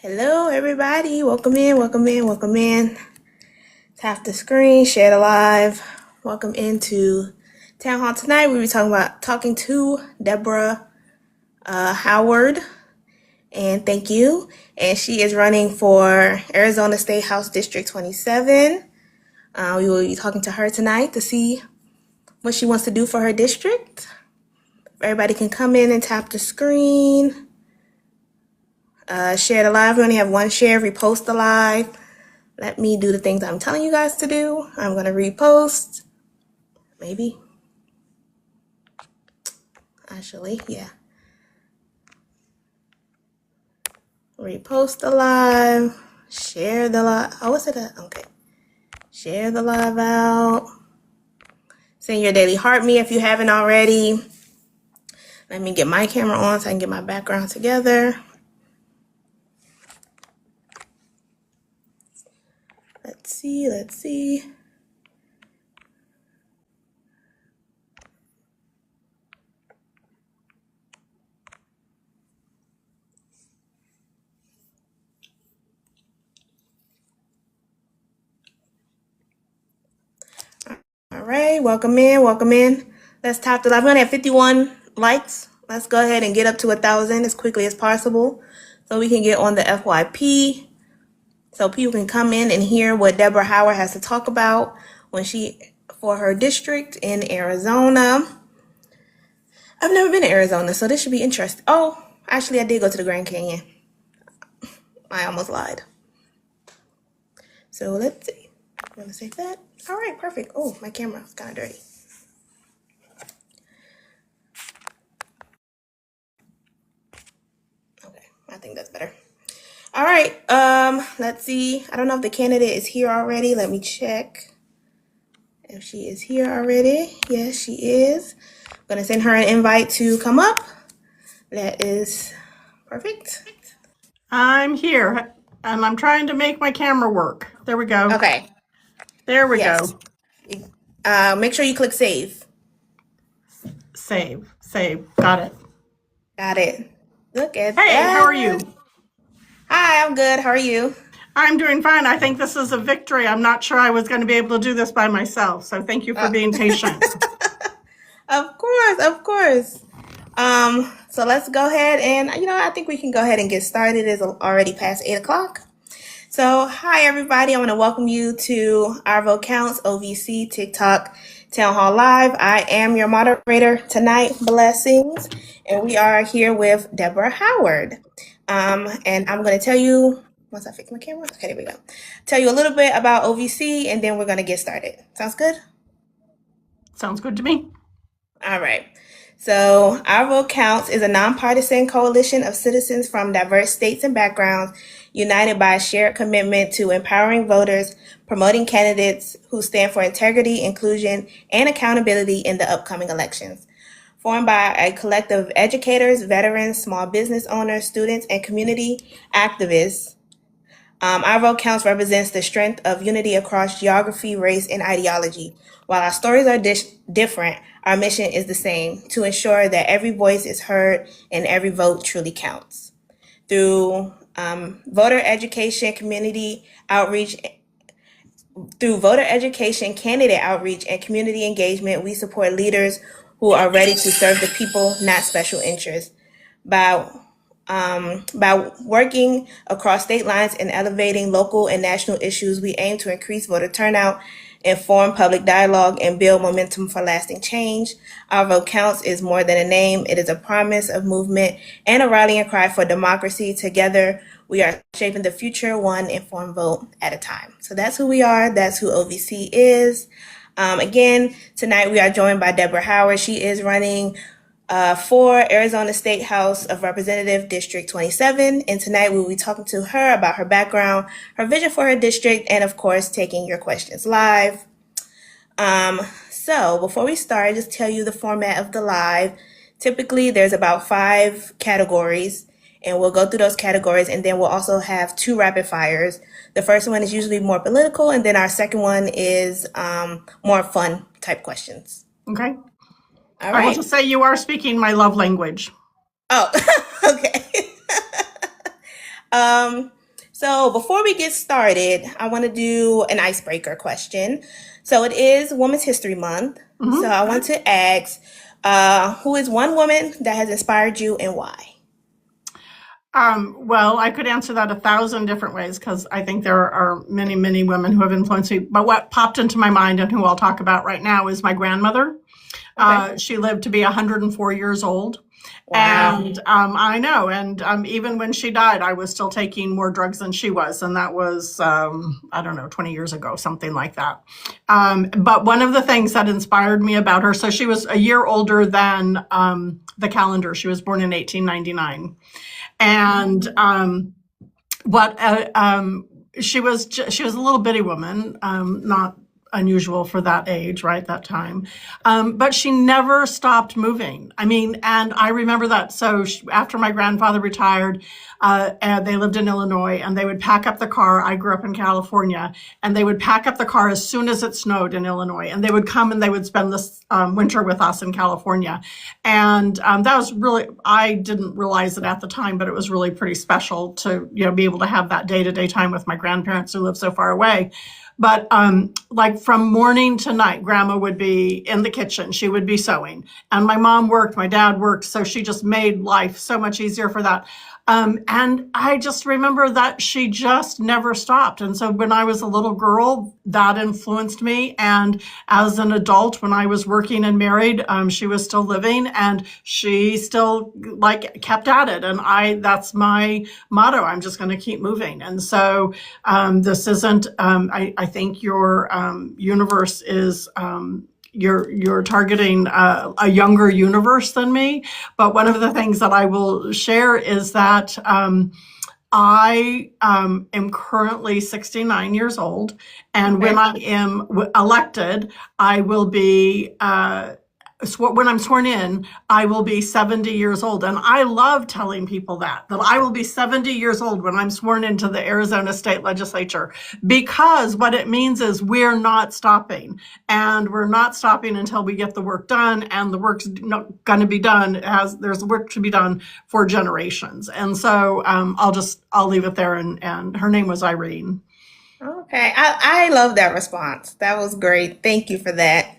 Hello, everybody. Welcome in, welcome in, welcome in. Tap the screen, share the live. Welcome into Town Hall tonight. We'll be talking to Deborah Howard, and thank you. And she is running for Arizona State House District 27. We will be talking to her tonight to see what she wants to do for her district. Everybody can come in and tap the screen. Share the live. We only have one share. Repost the live. Let me do the things I'm telling you guys to do. I'm going to repost. Maybe. Actually, yeah. Repost the live. Share the live. Oh, what's it? Okay. Share the live out. Send your daily heart me if you haven't already. Let me get my camera on so I can get my background together. Let's see. All right, welcome in, welcome in. Let's tap the live. We're gonna have 51 likes. Let's go ahead and get up to 1,000 as quickly as possible so we can get on the FYP. So people can come in and hear what Deborah Howard has to talk about for her district in Arizona. I've never been to Arizona, so this should be interesting. Oh, actually I did go to the Grand Canyon. I almost lied. So let's see. I'm gonna save that. All right, perfect. Oh, my camera's kind of dirty. Okay, I think that's better. All right, let's see. I don't know if the candidate is here already. Let me check if she is here already. Yes, she is. I'm gonna send her an invite to come up. That is perfect. I'm here, and I'm trying to make my camera work. There we go. Okay. There we Yes. go. Make sure you click save. Save. Got it. Got it. Look at Hey, that. how are you? Hi, I'm good. How are you? I'm doing fine. I think this is a victory. I'm not sure I was going to be able to do this by myself, so thank you for being patient. Of course. So let's go ahead and, I think we can go ahead and get started. It's already past 8 o'clock. So, hi everybody. I want to welcome you to Our Vote Counts OVC TikTok Town Hall Live. I am your moderator tonight, Blessings, and we are here with Deborah Howard. And I'm going to tell you, once I fix my camera, okay, there we go. Tell you a little bit about OVC, and then we're going to get started. Sounds good? Sounds good to me. All right. So, Our Vote Counts is a nonpartisan coalition of citizens from diverse states and backgrounds, united by a shared commitment to empowering voters, promoting candidates who stand for integrity, inclusion, and accountability in the upcoming elections. Formed by a collective of educators, veterans, small business owners, students, and community activists, Our Vote Counts represents the strength of unity across geography, race, and ideology. While our stories are different, our mission is the same: to ensure that every voice is heard and every vote truly counts. Through voter education, candidate outreach, and community engagement, we support leaders who are ready to serve the people, not special interests. By working across state lines and elevating local and national issues, we aim to increase voter turnout, inform public dialogue, and build momentum for lasting change. Our Vote Counts is more than a name. It is a promise of movement and a rallying cry for democracy. Together, we are shaping the future, one informed vote at a time. So that's who we are. That's who OVC is. Again, tonight we are joined by Deborah Howard. She is running for Arizona State House of Representatives District 27. And tonight we will be talking to her about her background, her vision for her district, and of course, taking your questions live. So before we start, just tell you the format of the live. Typically, there's about 5 categories, and we'll go through those categories, and then we'll also have 2 rapid fires. The first one is usually more political, and then our second one is more fun type questions. Okay. All I will right. just say you are speaking my love language. Oh, okay. Um, so before we get started, I want to do an icebreaker question. So it is Women's History Month. So I want to ask, who is one woman that has inspired you and why? Well, I could answer that 1,000 different ways because I think there are many, many women who have influenced me. But what popped into my mind and who I'll talk about right now is my grandmother. Okay. She lived to be 104 years old. Wow. And I know. And even when she died, I was still taking more drugs than she was. And that was, I don't know, 20 years ago, something like that. But one of the things that inspired me about her, so she was a year older than the calendar. She was born in 1899. And she was a little bitty woman, not unusual for that age, right? That time. But she never stopped moving. I mean, and I remember that. So after my grandfather retired, and they lived in Illinois, and they would pack up the car. I grew up in California, and they would pack up the car as soon as it snowed in Illinois, and they would come and they would spend this winter with us in California. And that was really, I didn't realize it at the time, but it was really pretty special to, be able to have that day-to-day time with my grandparents who live so far away. But like from morning to night, grandma would be in the kitchen. She would be sewing. And my mom worked, my dad worked. So she just made life so much easier for that. And I just remember that she just never stopped. And so when I was a little girl, that influenced me. And as an adult, when I was working and married, she was still living and she still kept at it. And that's my motto. I'm just going to keep moving. And so this isn't, I think your universe is, you're targeting a younger universe than me. But one of the things that I will share is that I am currently 69 years old. And when I am elected, I will be when I'm sworn in, I will be 70 years old. And I love telling people that I will be 70 years old when I'm sworn into the Arizona State Legislature, because what it means is we're not stopping, and we're not stopping until we get the work done, and the work's not going to be done as there's work to be done for generations. And so I'll leave it there. And her name was Irene. Okay, I love that response. That was great. Thank you for that.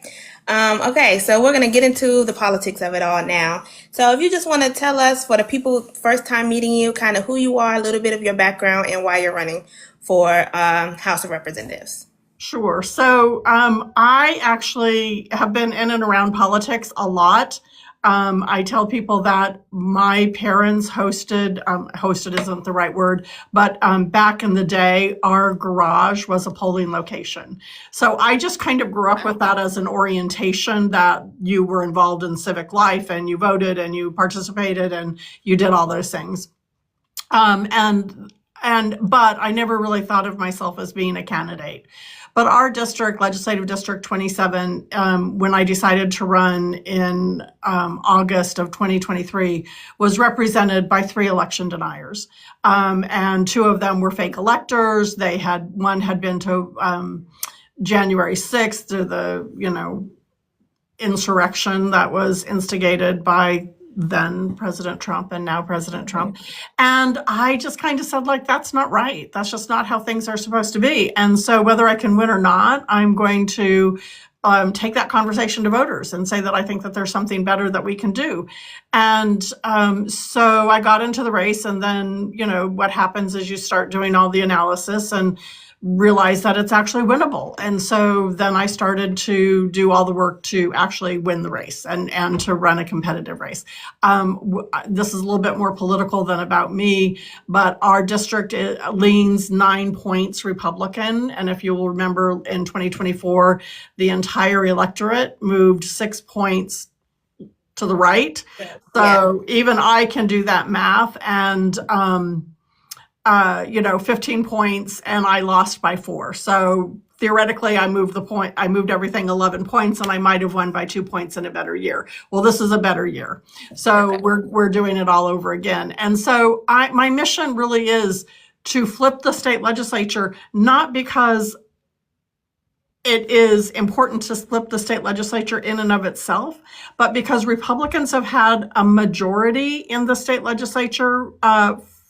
Okay, so we're going to get into the politics of it all now. So if you just want to tell us, for the people first time meeting you, kind of who you are, a little bit of your background, and why you're running for House of Representatives. Sure. So I actually have been in and around politics a lot. I tell people that my parents hosted isn't the right word, but back in the day, our garage was a polling location. So I just kind of grew up with that as an orientation, that you were involved in civic life and you voted and you participated and you did all those things. But I never really thought of myself as being a candidate. But our district, Legislative District 27, when I decided to run in August of 2023, was represented by 3 election deniers. And 2 of them were fake electors. One had been to January 6th, to the, insurrection that was instigated by then President Trump and now President Trump. And I just kind of said, that's not right. That's just not how things are supposed to be. And so whether I can win or not, I'm going to take that conversation to voters and say that I think that there's something better that we can do. And so I got into the race, and then, what happens is you start doing all the analysis and realize that it's actually winnable. And so then I started to do all the work to actually win the race and to run a competitive race. This is a little bit more political than about me, but our district leans 9 points Republican. And if you will remember, in 2024, the entire electorate moved 6 points to the right. So even I can do that math. And 15 points, and I lost by 4. So theoretically, I moved everything 11 points, and I might have won by 2 points in a better year. Well, this is a better year. So we're doing it all over again. And so my mission really is to flip the state legislature, not because it is important to flip the state legislature in and of itself, but because Republicans have had a majority in the state legislature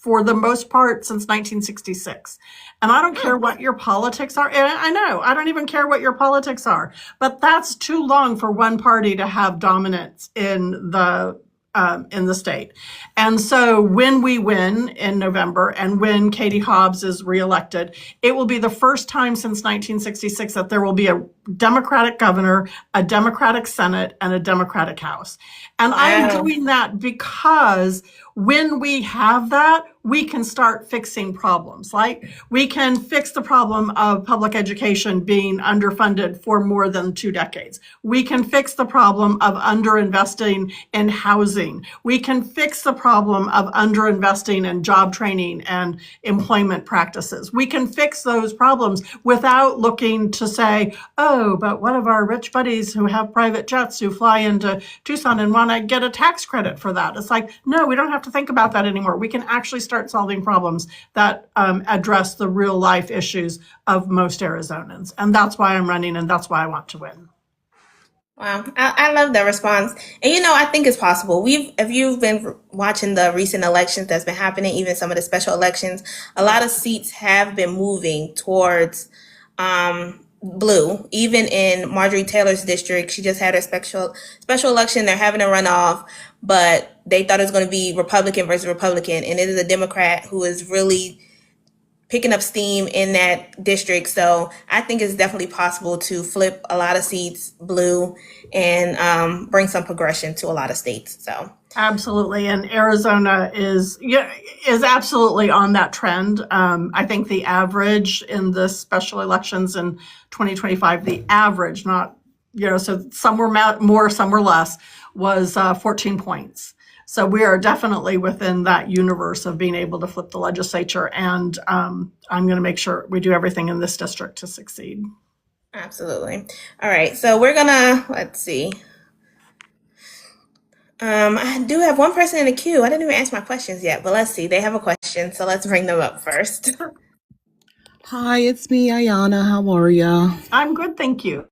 for the most part since 1966. And I don't care what your politics are. And I know, I don't even care what your politics are, but that's too long for one party to have dominance in the state. And so when we win in November and when Katie Hobbs is reelected, it will be the first time since 1966 that there will be a Democratic governor, a Democratic Senate, and a Democratic House. And I'm doing that because when we have that, we can start fixing problems. Like we can fix the problem of public education being underfunded for more than 2 decades. We can fix the problem of underinvesting in housing. We can fix the problem of underinvesting in job training and employment practices. We can fix those problems without looking to say, oh, but what of our rich buddies who have private jets who fly into Tucson and want to get a tax credit for that? It's like, no, we don't have to think about that anymore. We can actually start solving problems that address the real life issues of most Arizonans. And that's why I'm running, and that's why I want to win. Wow, I love that response. And I think it's possible. If you've been watching the recent elections that's been happening, even some of the special elections, a lot of seats have been moving towards blue. Even in Marjorie Taylor's district, she just had her special election. They're having a runoff, but they thought it was going to be Republican versus Republican, and it is a Democrat who is really picking up steam in that district. So I think it's definitely possible to flip a lot of seats blue and bring some progression to a lot of states. So absolutely, and Arizona is absolutely on that trend. I think the average in the special elections in 2025, the average, not so some were more, some were less, was 14 points. So we are definitely within that universe of being able to flip the legislature, and I'm going to make sure we do everything in this district to succeed. Absolutely. All right, so we're gonna, let's see. I do have one person in the queue. I didn't even ask my questions yet, but let's see. They have a question, so let's bring them up first. Hi, it's me, Ayana. How are ya? I'm good, thank you.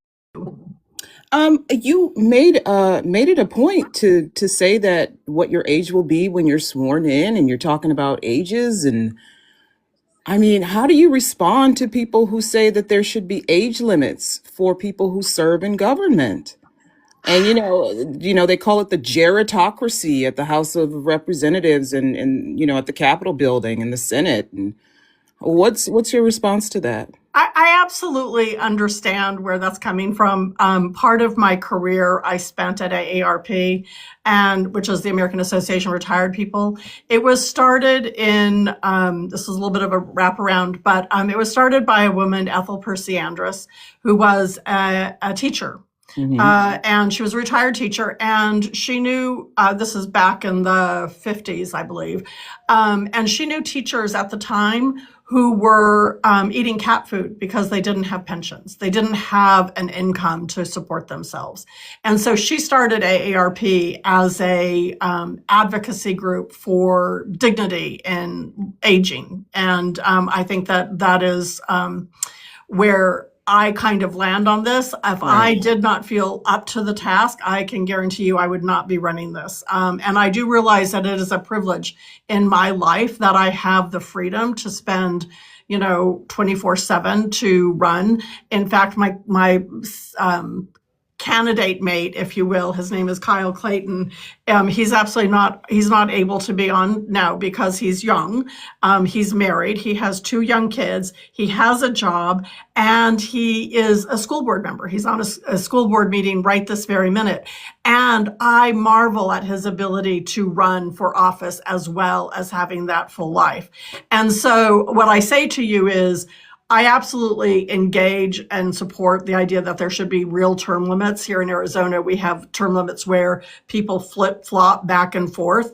You made it a point to say that what your age will be when you're sworn in, and you're talking about ages. And I mean, how do you respond to people who say that there should be age limits for people who serve in government? And they call it the gerontocracy at the House of Representatives and at the Capitol building and the Senate. And what's your response to that? I absolutely understand where that's coming from. Part of my career I spent at AARP, which is the American Association of Retired People. It was started in, this is a little bit of a wraparound, but it was started by a woman, Ethel Percy Andrus, who was a teacher. Mm-hmm. And she was a retired teacher, and she knew, this is back in the 50s, I believe, and she knew teachers at the time who were eating cat food because they didn't have pensions. They didn't have an income to support themselves. And so she started AARP as a advocacy group for dignity in aging. And I think that is where I kind of land on this. If I did not feel up to the task, I can guarantee you I would not be running this. And I do realize that it is a privilege in my life that I have the freedom to spend, 24/7 to run. In fact, my candidate mate, if you will, his name is Kyle Clayton. He's not able to be on now because he's young. He's married. He has 2 young kids. He has a job, and he is a school board member. He's on a school board meeting right this very minute. And I marvel at his ability to run for office as well as having that full life. And so what I say to you is, I absolutely engage and support the idea that there should be real term limits. Here in Arizona, we have term limits where people flip-flop back and forth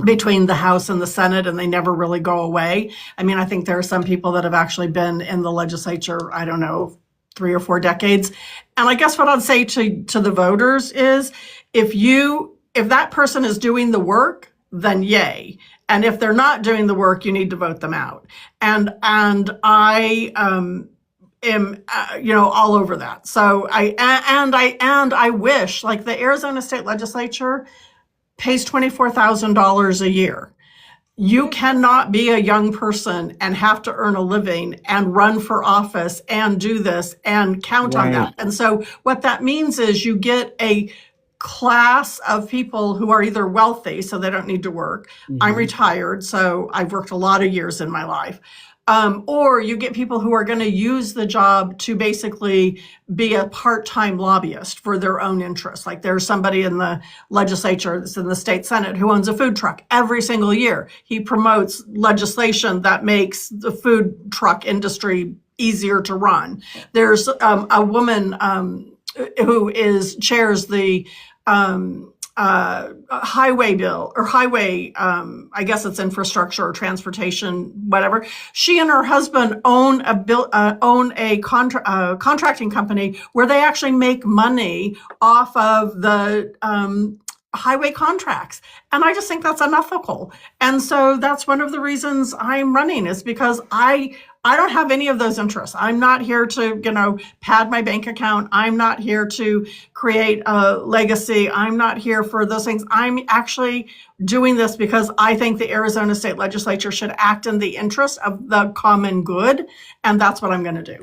between the House and the Senate, and they never really go away. I mean, I think there are some people that have actually been in the legislature, I don't know, 3 or 4 decades. And I guess what I'd say to the voters is, if that person is doing the work, then yay. And if they're not doing the work, you need to vote them out. And I am all over that. So I wish, like, the Arizona State Legislature pays $24,000 a year. you cannot be a young person and have to earn a living and run for office and do this and count on Right. that. And so what that means is you get a class of people who are either wealthy, so they don't need to work. I'm retired, so I've worked a lot of years in my life. Or you get people who are going to use the job to basically be a part-time lobbyist for their own interests. Like there's somebody in the legislature, that's in the state Senate, who owns a food truck every single year. He promotes legislation that makes the food truck industry easier to run. There's a woman who chairs the highway bill or highway, I guess it's infrastructure or transportation, whatever. She and her husband own a contracting company where they actually make money off of the highway contracts. And I just think that's unethical. And so that's one of the reasons I'm running, is because I don't have any of those interests. I'm not here to, pad my bank account. I'm not here to create a legacy. I'm not here for those things. I'm actually doing this because I think the Arizona State Legislature should act in the interest of the common good. And that's what I'm going to do.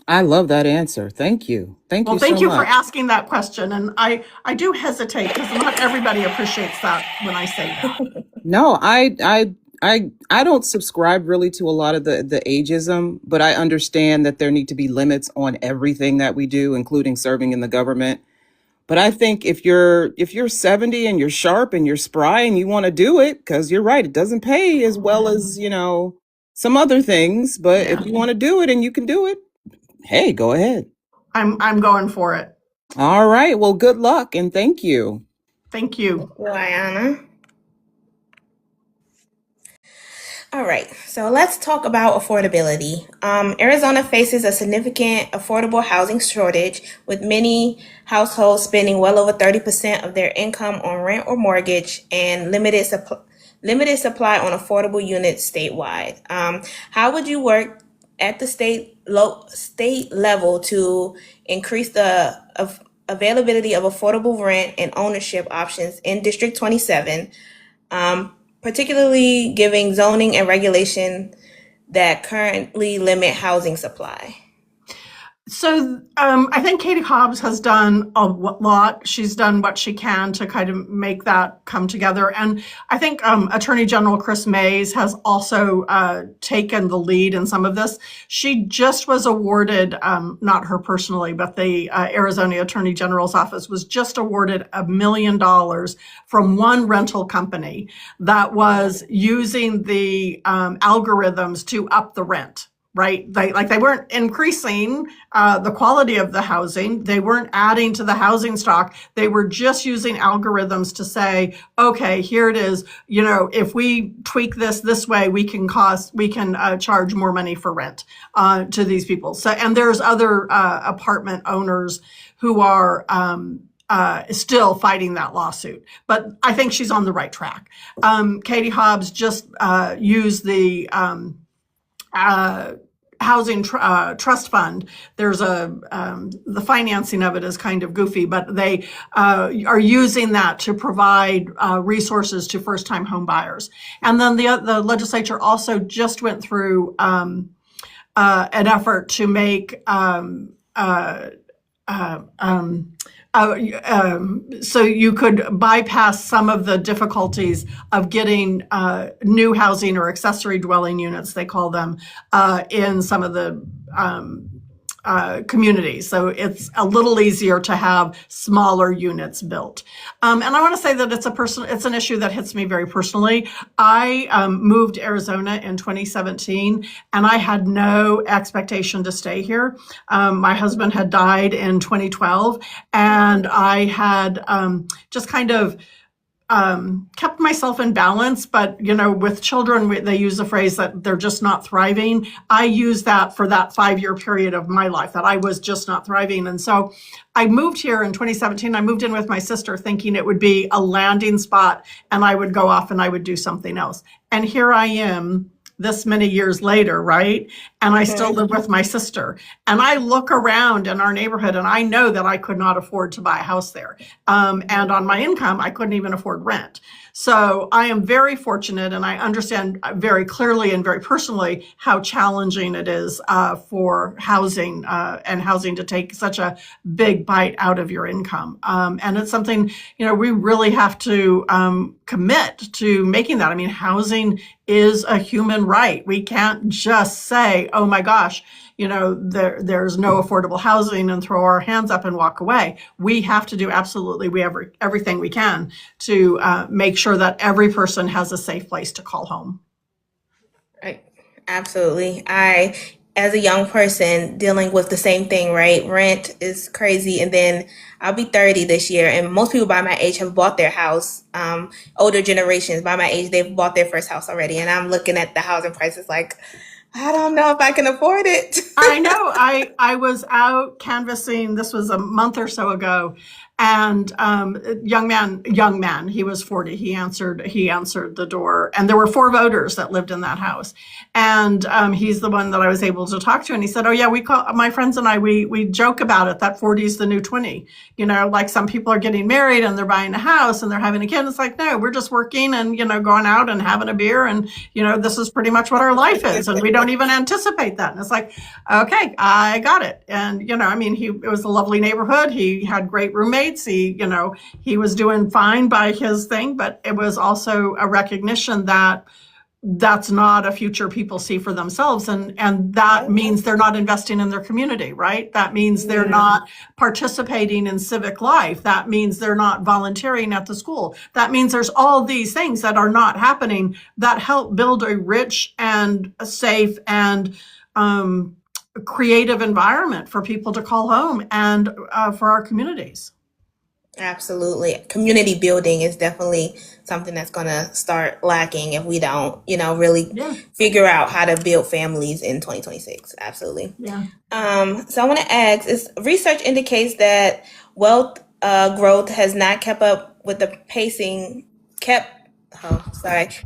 I love that answer. Thank you. Thank Well, you thank so you much. for asking that question. And I do hesitate because not everybody appreciates that when I say that. No, I don't subscribe really to a lot of the ageism, but I understand that there need to be limits on everything that we do, including serving in the government. But I think if you're 70 and you're sharp and you're spry and you want to do it, because you're right, it doesn't pay as well as, some other things. But if you want to do it and you can do it, hey, go ahead. I'm going for it. All right. Well, good luck and thank you. Thank you. Liana. All right, so let's talk about affordability. Arizona faces a significant affordable housing shortage, with many households spending well over 30% of their income on rent or mortgage, and limited supply on affordable units statewide. How would you work at the state level to increase the availability of affordable rent and ownership options in District 27? Particularly giving zoning and regulation that currently limit housing supply? So I think Katie Hobbs has done a lot. She's done what she can to kind of make that come together. And I think Attorney General Chris Mays has also taken the lead in some of this. She just was awarded, not her personally, but the Arizona Attorney General's office was just awarded $1 million from one rental company that was using the algorithms to up the rent. Right? They weren't increasing the quality of the housing. They weren't adding to the housing stock. They were just using algorithms to say, okay, here it is. If we tweak this way, we can charge more money for rent to these people. So, and there's other apartment owners who are still fighting that lawsuit. But I think she's on the right track. Katie Hobbs just used the housing trust fund. There's the financing of it is kind of goofy, but they are using that to provide resources to first-time home buyers. And then the legislature also just went through an effort to make so you could bypass some of the difficulties of getting new housing or accessory dwelling units, they call them, in some of the communities. So it's a little easier to have smaller units built. And I want to say that it's an issue that hits me very personally. I moved to Arizona in 2017, and I had no expectation to stay here. My husband had died in 2012, and I had just kind of kept myself in balance, but with children, they use the phrase that they're just not thriving. I use that for that 5-year period of my life that I was just not thriving. And so I moved here in 2017. I moved in with my sister thinking it would be a landing spot and I would go off and I would do something else. And here I am this many years later, right? And I still live with my sister. And I look around in our neighborhood and I know that I could not afford to buy a house there. And on my income, I couldn't even afford rent. So I am very fortunate, and I understand very clearly and very personally how challenging it is for housing and housing to take such a big bite out of your income. And it's something, we really have to commit to making that. I mean, housing is a human right. We can't just say, oh my gosh, there's no affordable housing and throw our hands up and walk away. We have to do everything we can to make sure that every person has a safe place to call home. Right. Absolutely. As a young person dealing with the same thing, right? Rent is crazy. And then I'll be 30 this year. And most people by my age have bought their house. Older generations by my age, they've bought their first house already. And I'm looking at the housing prices like, I don't know if I can afford it. I know. I was out canvassing. This was a month or so ago, and young man, he was 40. He answered the door, and there were 4 voters that lived in that house. And he's the one that I was able to talk to, and he said, "Oh yeah, my friends and I we joke about it that 40 is the new 20. Like some people are getting married and they're buying a house and they're having a kid. It's like, no, we're just working and going out and having a beer, and this is pretty much what our life is, and we don't even anticipate that." And it's like, okay, I got it. And it was a lovely neighborhood. He had great roommates. He was doing fine by his thing, but it was also a recognition that that's not a future people see for themselves. And that means they're not investing in their community, right? That means they're not participating in civic life. That means they're not volunteering at the school. That means there's all these things that are not happening that help build a rich and a safe and creative environment for people to call home and for our communities. Absolutely. Community building is definitely something that's going to start lacking if we don't, really figure out how to build families in 2026. Absolutely. Yeah. So I want to ask, research indicates that wealth growth has not kept up with the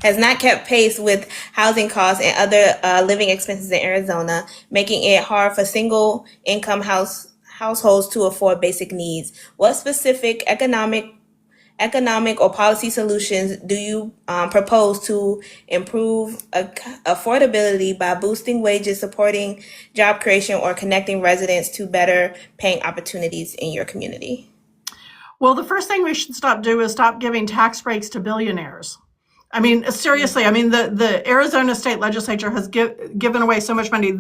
has not kept pace with housing costs and other living expenses in Arizona, making it hard for single income households to afford basic needs. What specific economic or policy solutions do you propose to improve affordability by boosting wages, supporting job creation, or connecting residents to better paying opportunities in your community? Well, the first thing we should do is stop giving tax breaks to billionaires. I mean, seriously, the Arizona state legislature has given away so much money.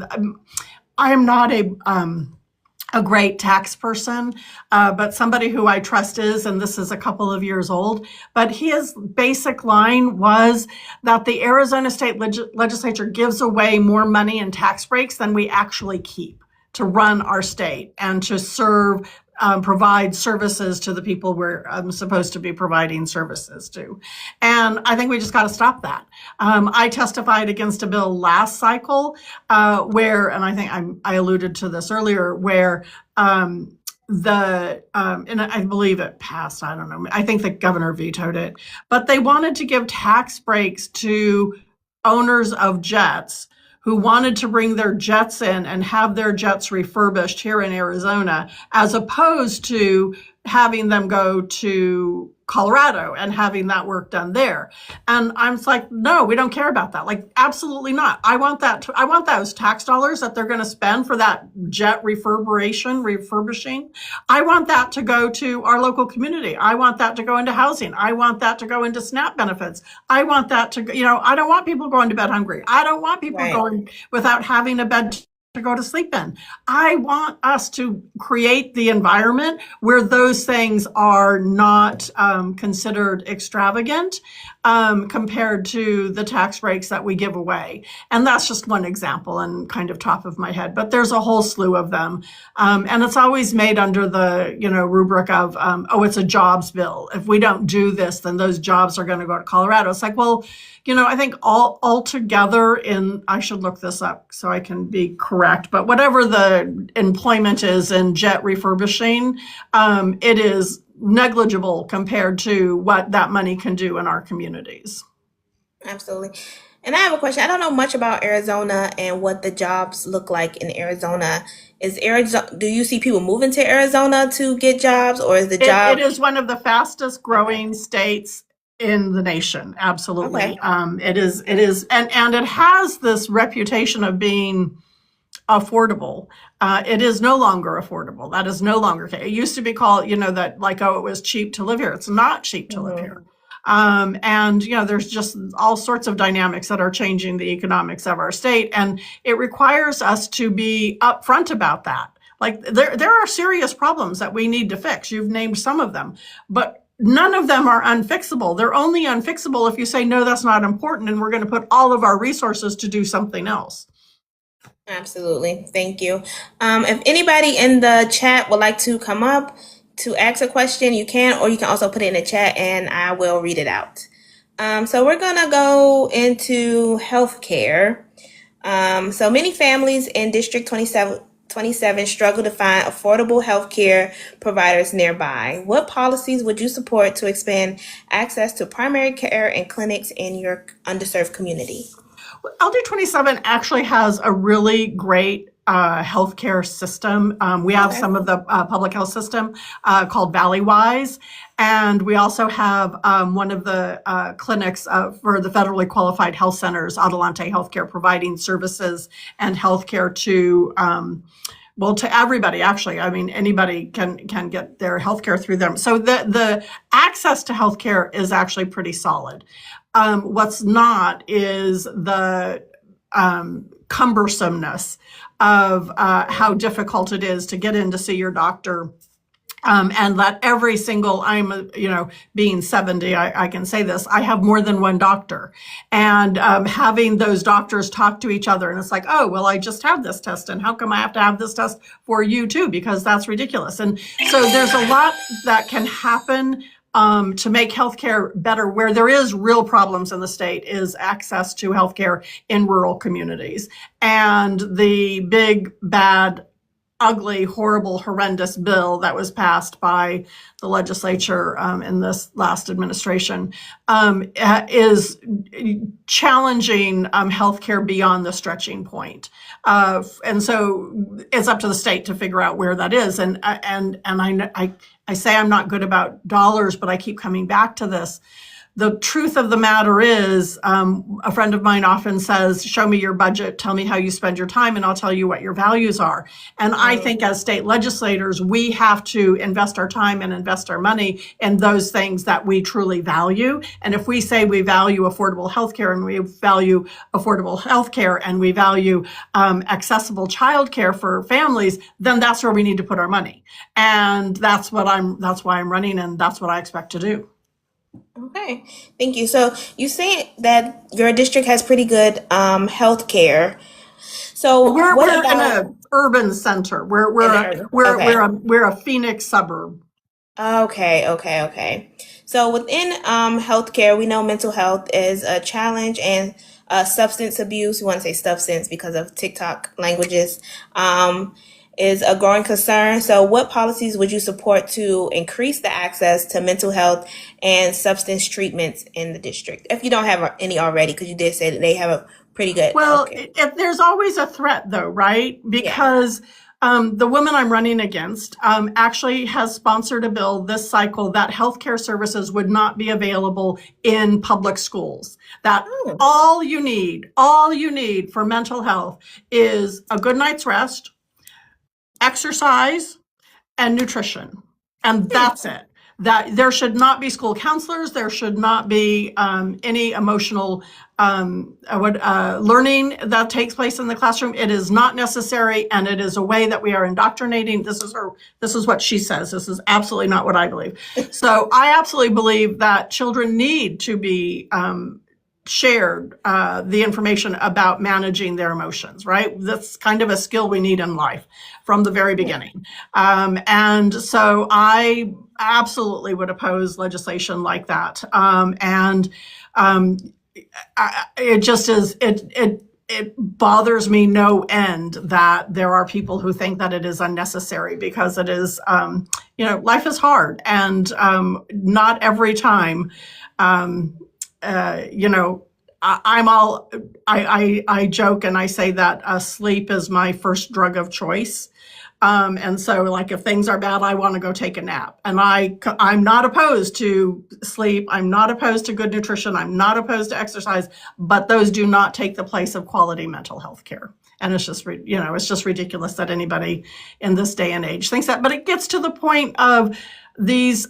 I am not a great tax person, but somebody who I trust is, and this is a couple of years old, but his basic line was that the Arizona state legislature gives away more money in tax breaks than we actually keep to run our state and to provide services to the people we're supposed to be providing services to. And I think we just got to stop that. I testified against a bill last cycle where, and I think I alluded to this earlier, where and I believe it passed, I don't know, I think the governor vetoed it, but they wanted to give tax breaks to owners of jets who wanted to bring their jets in and have their jets refurbished here in Arizona, as opposed to having them go to Colorado and having that work done there. And I'm like, no, we don't care about that. Like, absolutely not. I want those tax dollars that they're going to spend for that jet refurbishing. I want that to go to our local community. I want that to go into housing. I want that to go into SNAP benefits. I want that to, I don't want people going to bed hungry. I don't want people going without having a bed to go to sleep in. I want us to create the environment where those things are not considered extravagant compared to the tax breaks that we give away. And that's just one example and kind of top of my head, but there's a whole slew of them. And it's always made under the, rubric of, it's a jobs bill. If we don't do this, then those jobs are going to go to Colorado. It's like, well, I think all together I should look this up so I can be correct, but whatever the employment is in jet refurbishing, it is negligible compared to what that money can do in our communities. Absolutely. And I have a question. I don't know much about Arizona and what the jobs look like in Arizona. Is Arizona, do you see people moving to Arizona to get jobs, or is the It job? is one of the fastest Okay. growing states in the nation. Okay. Absolutely. It is, and it has this reputation of being affordable. It is no longer affordable. That is no longer okay. It used to be called, that like, oh, it was cheap to live here. It's not cheap to live here. Mhm. And there's just all sorts of dynamics that are changing the economics of our state, and it requires us to be upfront about that. Like there are serious problems that we need to fix. You've named some of them, but none of them are unfixable. They're only unfixable if you say, no, that's not important, and we're going to put all of our resources to do something else. Absolutely. Thank you. If anybody in the chat would like to come up to ask a question, you can, or you can also put it in the chat and I will read it out. So we're going to go into healthcare. So many families in District 27 struggle to find affordable healthcare providers nearby. What policies would you support to expand access to primary care and clinics in your underserved community? LD27 actually has a really great healthcare system. We have Okay. some of the public health system called Valleywise, and we also have one of the clinics for the federally qualified health centers, Adelante Healthcare, providing services and healthcare to well, to everybody, actually. I mean, anybody can get their healthcare through them. So the access to healthcare is actually pretty solid. What's not is the cumbersomeness of how difficult it is to get in to see your doctor. And that every single, being 70, I can say this, I have more than one doctor. And having those doctors talk to each other, and it's like, oh, well, I just had this test, and how come I have to have this test for you too? Because that's ridiculous. And so there's a lot that can happen to make healthcare better. Where there is real problems in the state is access to healthcare in rural communities. And the big, bad, ugly, horrible, horrendous bill that was passed by the legislature in this last administration is challenging healthcare beyond the stretching point. And so it's up to the state to figure out where that is. And I say I'm not good about dollars, but I keep coming back to this. The truth of the matter is, a friend of mine often says, show me your budget, tell me how you spend your time, and I'll tell you what your values are. And I think as state legislators, we have to invest our time and invest our money in those things that we truly value. And if we say we value affordable healthcare, and we value affordable healthcare, and we value accessible childcare for families, then that's where we need to put our money. And that's why I'm running, and that's what I expect to do. Okay, thank you. So you say that your district has pretty good health care. So We're what in about an urban center. okay. We're a Phoenix suburb. Okay. So within healthcare, we know mental health is a challenge, and substance abuse, we want to say substance because of TikTok languages, is a growing concern. So what policies would you support to increase the access to mental health and substance treatments in the district? If you don't have any already, because you did say that they have a pretty good Well, healthcare. there's always a threat, though, right? Yeah. Because the woman I'm running against actually has sponsored a bill this cycle that healthcare services would not be available in public schools. That Oh. all you need for mental health is a good night's rest, exercise, and nutrition. And that's it. That there should not be school counselors. There should not be any emotional learning that takes place in the classroom. It is not necessary, and it is a way that we are indoctrinating. This is what she says. This is absolutely not what I believe. So I absolutely believe that children need to be shared the information about managing their emotions, right? That's kind of a skill we need in life from the very beginning. And so I absolutely would oppose legislation like that. It just is, it bothers me no end that there are people who think that it is unnecessary, because it is, life is hard, and not every time, I joke and I say that sleep is my first drug of choice. And so like if things are bad, I want to go take a nap. And I'm not opposed to sleep. I'm not opposed to good nutrition. I'm not opposed to exercise, but those do not take the place of quality mental health care. And it's just, it's just ridiculous that anybody in this day and age thinks that. But it gets to the point of these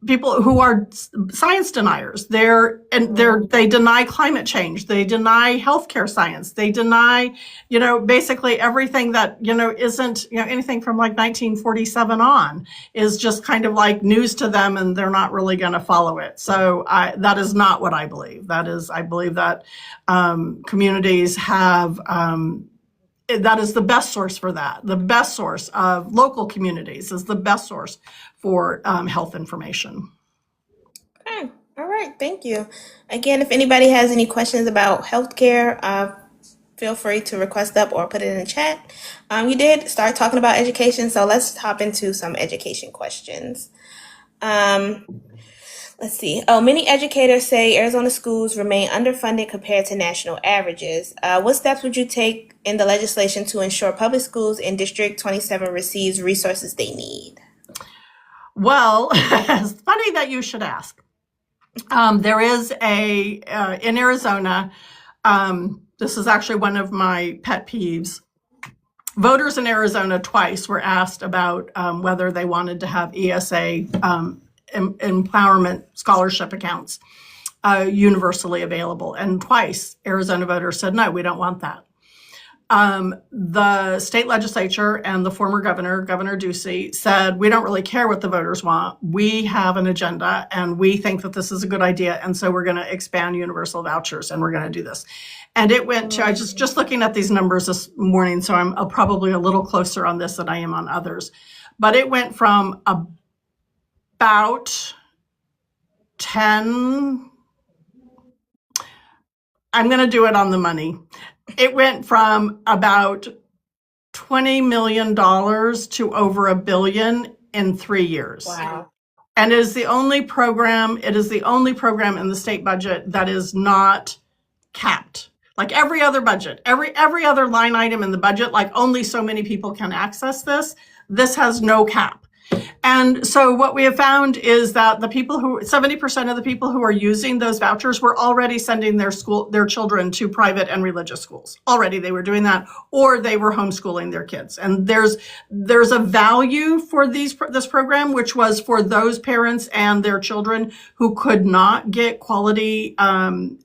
people who are science deniers. They deny climate change. They deny healthcare science. They deny, basically everything that, isn't, anything from like 1947 on is just kind of like news to them, and they're not really going to follow it. So that is not what I believe. I believe that communities have, that is the best source for that. The best source of local communities is the best source for health information. Okay. All right. Thank you. Again, if anybody has any questions about healthcare, feel free to request up or put it in the chat. You did start talking about education, so let's hop into some education questions. Let's see. Oh, many educators say Arizona schools remain underfunded compared to national averages. What steps would you take in the legislation to ensure public schools in District 27 receives resources they need? Well, it's funny that you should ask. There is in Arizona, this is actually one of my pet peeves. Voters in Arizona twice were asked about whether they wanted to have ESA empowerment scholarship accounts universally available. And twice Arizona voters said, no, we don't want that. The state legislature and the former Governor Ducey, said, we don't really care what the voters want. We have an agenda and we think that this is a good idea. And so we're going to expand universal vouchers and we're going to do this. And it went to, I just looking at these numbers this morning, so I'm probably a little closer on this than I am on others. But it went from about 10, I'm going to do it on the money. It went from about $20 million to over $1 billion in 3 years. Wow. And it is the only program in the state budget that is not capped. Like every other budget, every other line item in the budget, like only so many people can access this. This has no cap. And so what we have found is that 70% of the people who are using those vouchers were already sending their children to private and religious schools. Already they were doing that, or they were homeschooling their kids. And there's a value for this program, which was for those parents and their children who could not get quality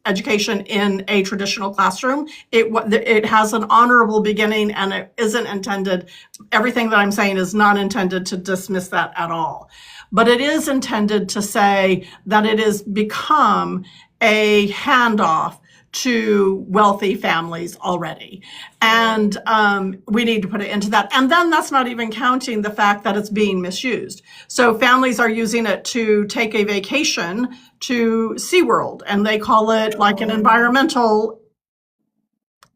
education in a traditional classroom. It has an honorable beginning, and it isn't intended. Everything that I'm saying is not intended to dismiss that at all. But it is intended to say that it has become a handoff to wealthy families already. And we need to put it into that. And then that's not even counting the fact that it's being misused. So families are using it to take a vacation to SeaWorld, and they call it like an environmental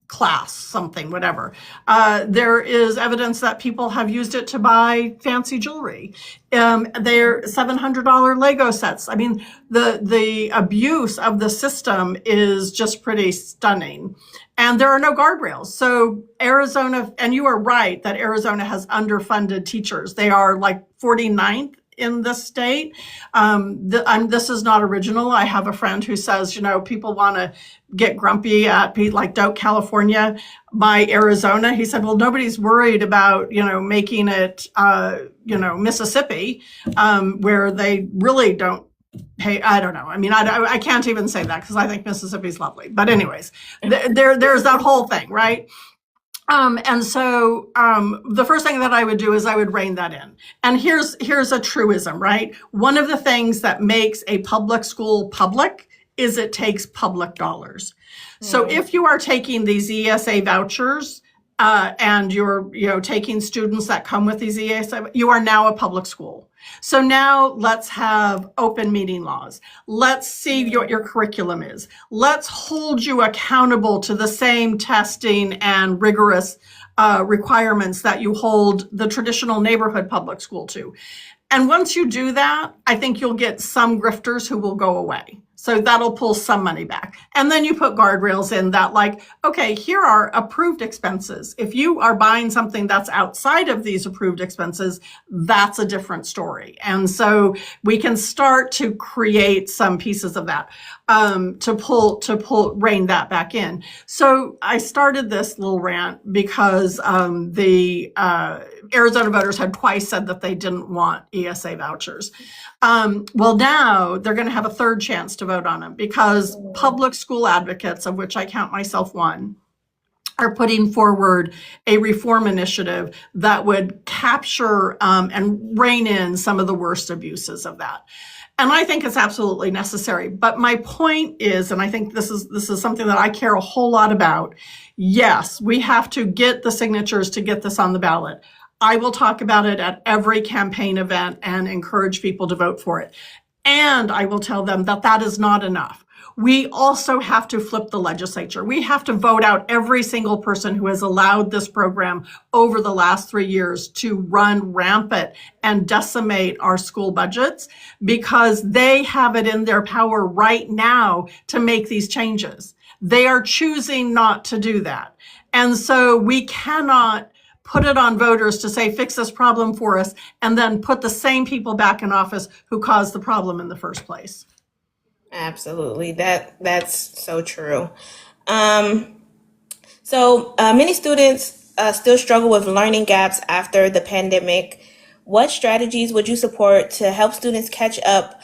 class, something, whatever. There is evidence that people have used it to buy fancy jewelry. They're $700 Lego sets. I mean, the abuse of the system is just pretty stunning. And there are no guardrails. So Arizona, and you are right that Arizona has underfunded teachers. They are like 49th in the state. This is not original. I have a friend who says, people want to get grumpy at like Doak, California by Arizona. He said, well, nobody's worried about, making it, Mississippi, where they really don't pay. I don't know. I mean, I can't even say that because I think Mississippi's lovely. But anyways, there's that whole thing, right? And so the first thing that I would do is I would rein that in. And here's a truism, right? One of the things that makes a public school public is it takes public dollars. So if you are taking these ESA vouchers and you're taking students that come with these ESA, you are now a public school. So now let's have open meeting laws. Let's see what your curriculum is. Let's hold you accountable to the same testing and rigorous requirements that you hold the traditional neighborhood public school to. And once you do that, I think you'll get some grifters who will go away. So that'll pull some money back. And then you put guardrails in that, like, okay, here are approved expenses. If you are buying something that's outside of these approved expenses, that's a different story. And so we can start to create some pieces of that to rein that back in. So I started this little rant because the Arizona voters had twice said that they didn't want ESA vouchers. Well, now they're going to have a third chance to vote on them because public school advocates, of which I count myself one, are putting forward a reform initiative that would capture and rein in some of the worst abuses of that. And I think it's absolutely necessary. But my point is, and I think this is something that I care a whole lot about. Yes, we have to get the signatures to get this on the ballot. I will talk about it at every campaign event and encourage people to vote for it. And I will tell them that that is not enough. We also have to flip the legislature. We have to vote out every single person who has allowed this program over the last 3 years to run rampant and decimate our school budgets, because they have it in their power right now to make these changes. They are choosing not to do that. And so we cannot put it on voters to say, fix this problem for us, and then put the same people back in office who caused the problem in the first place. Absolutely. That's so true. So many students still struggle with learning gaps after the pandemic. What strategies would you support to help students catch up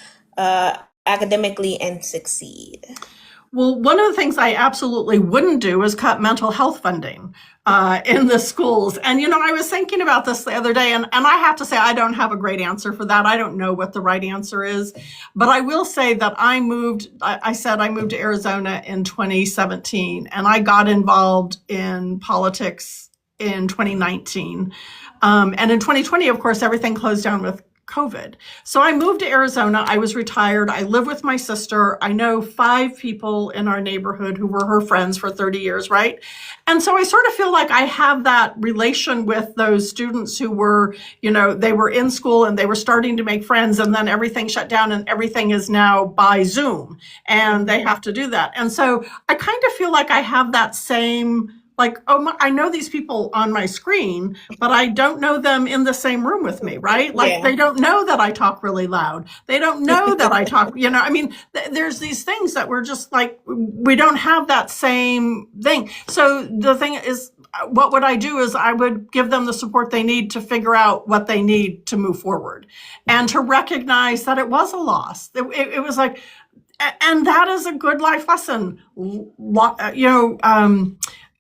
academically and succeed? Well, one of the things I absolutely wouldn't do is cut mental health funding in the schools. And, I was thinking about this the other day, and I have to say, I don't have a great answer for that. I don't know what the right answer is. But I will say that I moved to Arizona in 2017, and I got involved in politics in 2019. And in 2020, of course, everything closed down with COVID. So I moved to Arizona. I was retired. I live with my sister. I know 5 people in our neighborhood who were her friends for 30 years, right? And so I sort of feel like I have that relation with those students who were, they were in school and they were starting to make friends, and then everything shut down and everything is now by Zoom and they have to do that. And so I kind of feel like I have that same, like, I know these people on my screen, but I don't know them in the same room with me, right? Like, They don't know that I talk really loud. They don't know that I talk, there's these things that we're just like, we don't have that same thing. So the thing is, what would I do is I would give them the support they need to figure out what they need to move forward and to recognize that it was a loss. It was like, and that is a good life lesson.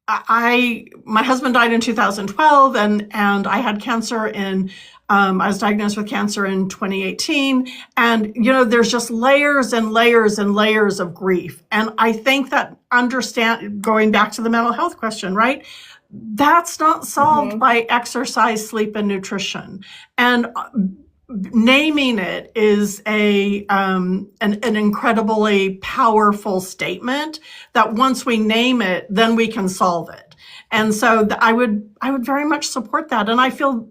My husband died in 2012, and I had cancer I was diagnosed with cancer in 2018. And, there's just layers and layers and layers of grief. And I think that going back to the mental health question, right? That's not solved by exercise, sleep, and nutrition. And naming it is an incredibly powerful statement that once we name it, then we can solve it. And so I would very much support that. And I feel,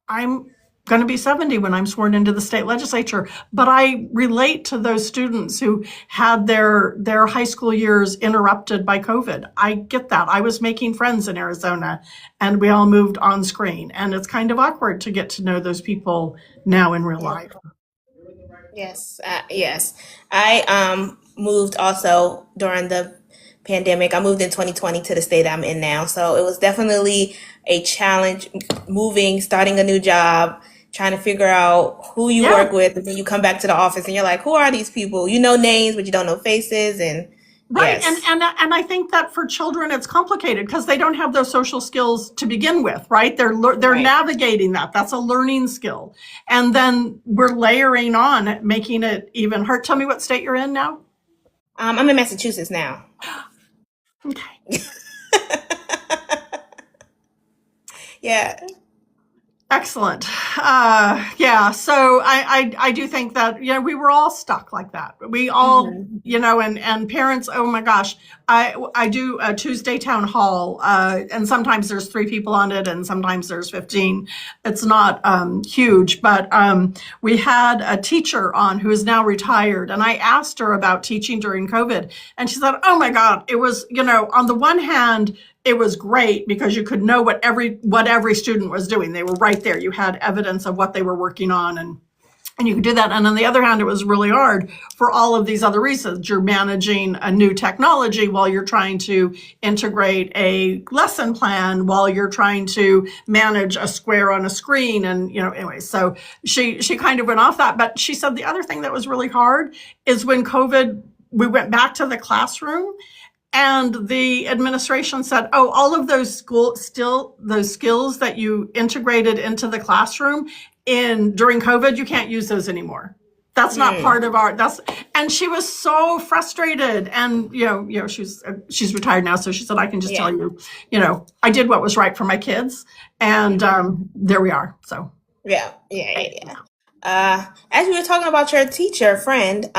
I'm going to be 70 when I'm sworn into the state legislature, but I relate to those students who had their high school years interrupted by COVID. I get that. I was making friends in Arizona and we all moved on screen, and it's kind of awkward to get to know those people now in real life. Yes. Yes. I moved also during the pandemic. I moved in 2020 to the state I'm in now. So it was definitely a challenge moving, starting a new job, trying to figure out who you work with, and then you come back to the office and you're like, who are these people? You know names, but you don't know faces. And right. Yes. And I think that for children, it's complicated because they don't have those social skills to begin with, right? They're Right. navigating that. That's a learning skill. And then we're layering on, making it even hard. Tell me what state you're in now. I'm in Massachusetts now. Okay. Yeah. Excellent. Yeah. So I do think that, we were all stuck like that. We all, and parents, oh my gosh, I do a Tuesday town hall, and sometimes there's 3 people on it, and sometimes there's 15. It's not huge, but we had a teacher on who is now retired, and I asked her about teaching during COVID, and she said, "Oh my God, it was, on the one hand, it was great because you could know what every student was doing. They were right there. You had evidence of what they were working on, and you could do that. And on the other hand, it was really hard for all of these other reasons. You're managing a new technology while you're trying to integrate a lesson plan, while you're trying to manage a square on a screen. And, anyway, so she kind of went off that. But she said the other thing that was really hard is when COVID, we went back to the classroom. And the administration said, "Oh, all of those skills that you integrated into the classroom during COVID, you can't use those anymore. That's not part of and she was so frustrated. And, she's retired now. So she said, I can just tell you, I did what was right for my kids. And there we are. So. Yeah. As we were talking about your teacher friend,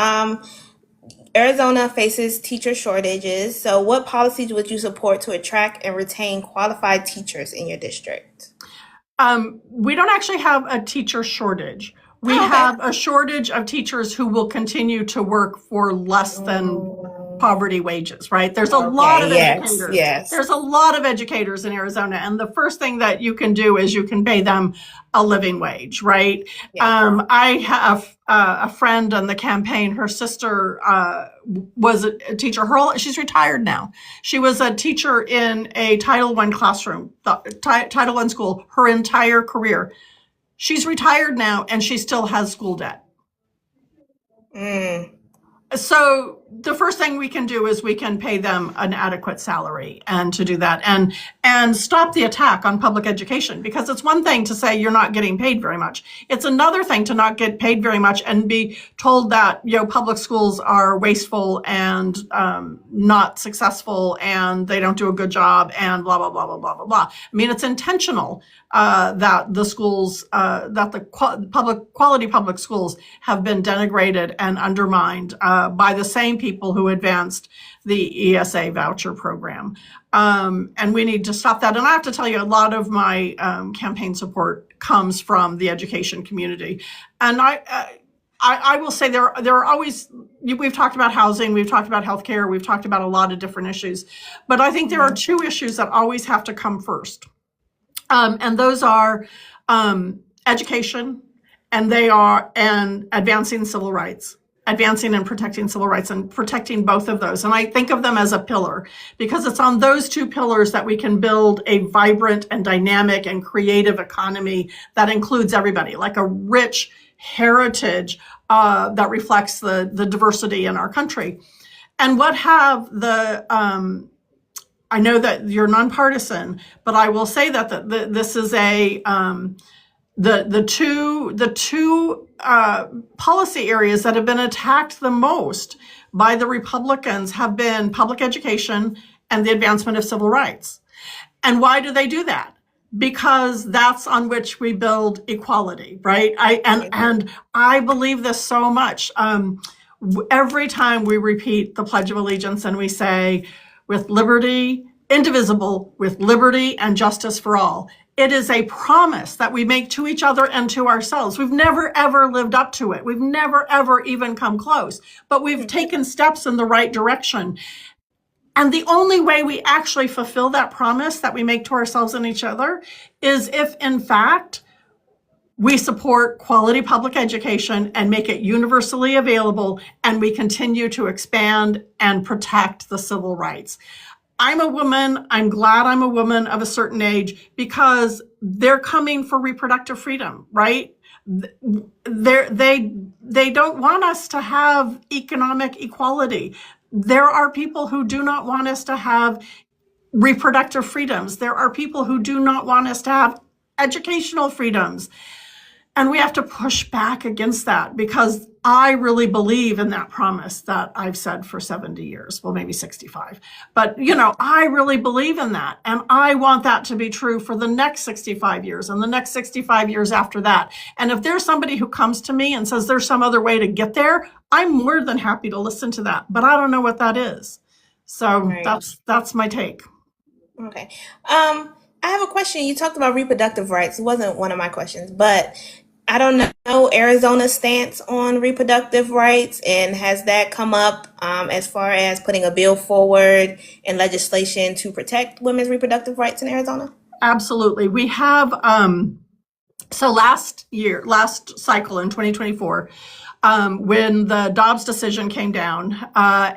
Arizona faces teacher shortages. So what policies would you support to attract and retain qualified teachers in your district? We don't actually have a teacher shortage. We have a shortage of teachers who will continue to work for less than poverty wages, right? There's a lot of educators. Yes. There's a lot of educators in Arizona. And the first thing that you can do is you can pay them a living wage, right? Yeah. I have a friend on the campaign. Her sister was a teacher. She's retired now. She was a teacher in a Title I classroom, Title I school, her entire career. She's retired now, and she still has school debt. So the first thing we can do is we can pay them an adequate salary, and to do that and stop the attack on public education, because it's one thing to say you're not getting paid very much. It's another thing to not get paid very much and be told that, public schools are wasteful and not successful and they don't do a good job and blah, blah, blah, blah, blah, blah, blah. I mean, it's intentional that the schools, that the quality public schools have been denigrated and undermined by the same people who advanced the ESA voucher program. And we need to stop that. And I have to tell you, a lot of my campaign support comes from the education community. And I will say there are always, we've talked about housing, we've talked about healthcare, we've talked about a lot of different issues, but I think there are 2 issues that always have to come first. And those are education, and advancing civil rights. Advancing and protecting civil rights, and protecting both of those. And I think of them as a pillar, because it's on those 2 pillars that we can build a vibrant and dynamic and creative economy that includes everybody, like a rich heritage that reflects the diversity in our country. And what have I know that you're nonpartisan, but I will say that this is the two policy areas that have been attacked the most by the Republicans have been public education and the advancement of civil rights. And why do they do that? Because that's on which we build equality, right? And I believe this so much. Every time we repeat the Pledge of Allegiance and we say, with liberty, indivisible, with liberty and justice for all. It is a promise that we make to each other and to ourselves. We've never, ever lived up to it. We've never, ever even come close, but we've taken steps in the right direction. And the only way we actually fulfill that promise that we make to ourselves and each other is if, in fact, we support quality public education and make it universally available, and we continue to expand and protect the civil rights. I'm a woman. I'm glad I'm a woman of a certain age, because they're coming for reproductive freedom, right? They don't want us to have economic equality. There are people who do not want us to have reproductive freedoms. There are people who do not want us to have educational freedoms. And we have to push back against that, because I really believe in that promise that I've said for 70 years, well, maybe 65. But, I really believe in that. And I want that to be true for the next 65 years and the next 65 years after that. And if there's somebody who comes to me and says there's some other way to get there, I'm more than happy to listen to that. But I don't know what that is. So Right. that's my take. Okay. I have a question. You talked about reproductive rights. It wasn't one of my questions, but I don't know Arizona's stance on reproductive rights, and has that come up as far as putting a bill forward and legislation to protect women's reproductive rights in Arizona? Absolutely. We have so last cycle in 2024, when the Dobbs decision came down,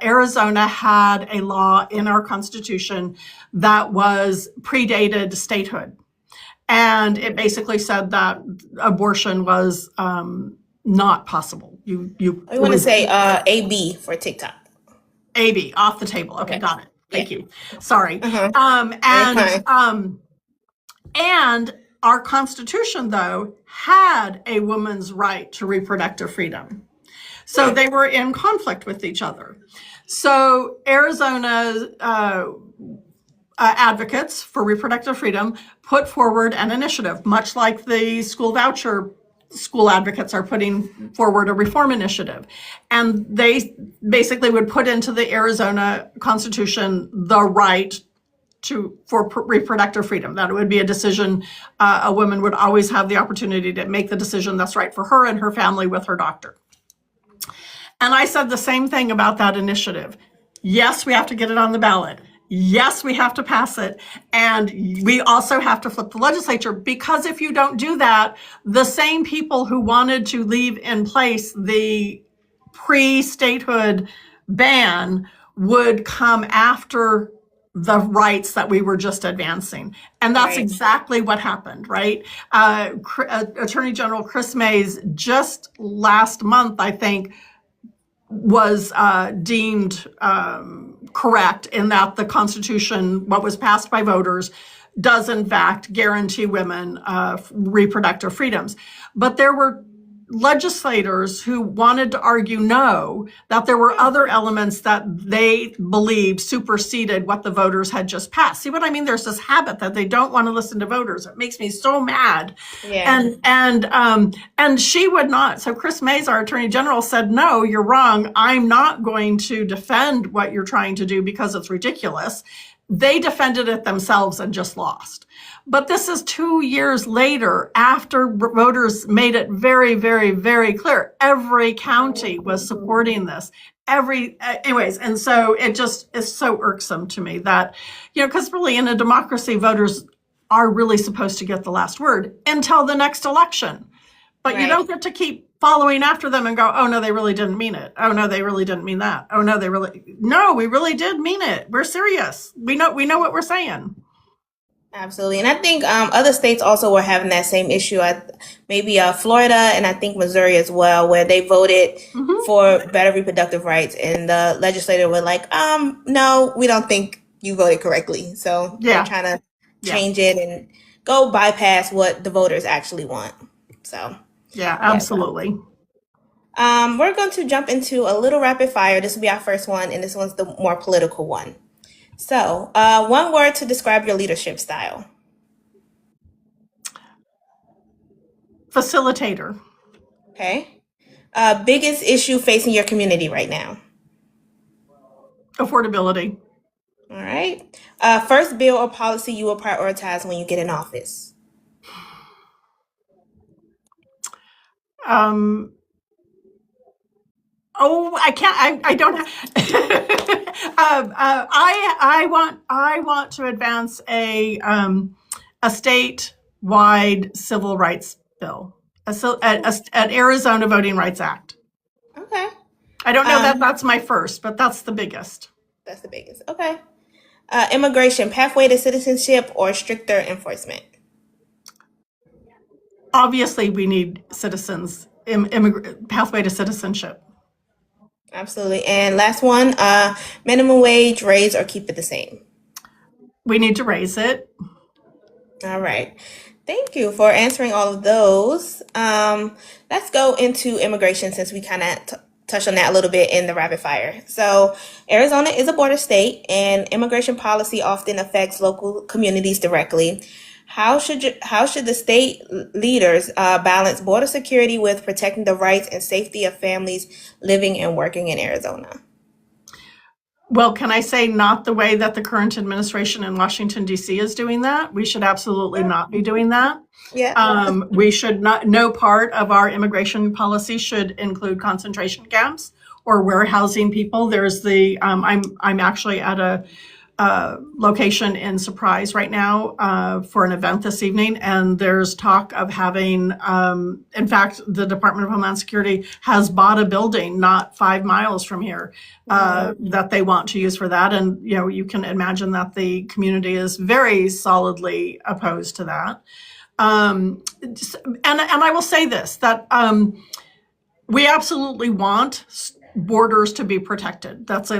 Arizona had a law in our Constitution that was predated statehood. And it basically said that abortion was not possible. You want to say AB for TikTok? AB, off the table. Okay, got it. Thank you. Sorry. And our Constitution, though, had a woman's right to reproductive freedom. So they were in conflict with each other. So Arizona's advocates for reproductive freedom put forward an initiative, much like the school advocates are putting forward a reform initiative. And they basically would put into the Arizona Constitution the right for reproductive freedom, that it would be a decision, a woman would always have the opportunity to make the decision that's right for her and her family with her doctor. And I said the same thing about that initiative. Yes, we have to get it on the ballot. Yes, we have to pass it. And we also have to flip the legislature, because if you don't do that, the same people who wanted to leave in place the pre-statehood ban would come after the rights that we were just advancing. And that's exactly what happened, right? Attorney General Chris Mays just last month, I think, was deemed correct in that the Constitution, what was passed by voters, does in fact guarantee women reproductive freedoms. But there were legislators who wanted to argue no, that there were other elements that they believed superseded what the voters had just passed. See what I mean? There's this habit that they don't want to listen to voters. It makes me so mad. Yeah. And she would not. So Chris Mays, our Attorney General, said, no, you're wrong. I'm not going to defend what you're trying to do because it's ridiculous. They defended it themselves and just lost. But this is 2 years later, after voters made it very, very, very clear. Every county was supporting this. Anyways, and so it just is so irksome to me that, because really in a democracy, voters are really supposed to get the last word until the next election. But you don't get to keep following after them and go, oh, no, they really didn't mean it. Oh, no, they really didn't mean that. Oh, no, we really did mean it. We're serious. We know what we're saying. Absolutely. And I think other states also were having that same issue. Maybe Florida and I think Missouri as well, where they voted for better reproductive rights. And the legislator were like, no, we don't think you voted correctly. So they're trying to change it and go bypass what the voters actually want. So, yeah, absolutely. We're going to jump into a little rapid fire. This will be our first one, and this one's the more political one. So, one word to describe your leadership style. Facilitator. Okay. Biggest issue facing your community right now. Affordability. All right. First bill or policy you will prioritize when you get in office. I can't. I don't have. I want to advance a statewide civil rights bill, an Arizona Voting Rights Act. Okay. I don't know that that's my first, but that's the biggest. That's the biggest. Okay. Immigration, pathway to citizenship or stricter enforcement. Obviously, we need citizens. Pathway to citizenship. Absolutely. And last one, minimum wage, raise or keep it the same. We need to raise it. All right. Thank you for answering all of those. Let's go into immigration since we kind of touched on that a little bit in the rapid fire. So Arizona is a border state and immigration policy often affects local communities directly. How should the state leaders balance border security with protecting the rights and safety of families living and working in Arizona? Well, can I say not the way that the current administration in Washington, D.C. is doing that? We should absolutely not be doing that. Yeah. We should not, no part of our immigration policy should include concentration camps or warehousing people. There's I'm actually at a location in Surprise right now for an event this evening, and there's talk of having, in fact, the Department of Homeland Security has bought a building not 5 miles from here that they want to use for that. And you can imagine that the community is very solidly opposed to that. And I will say this, that we absolutely want borders to be protected. That's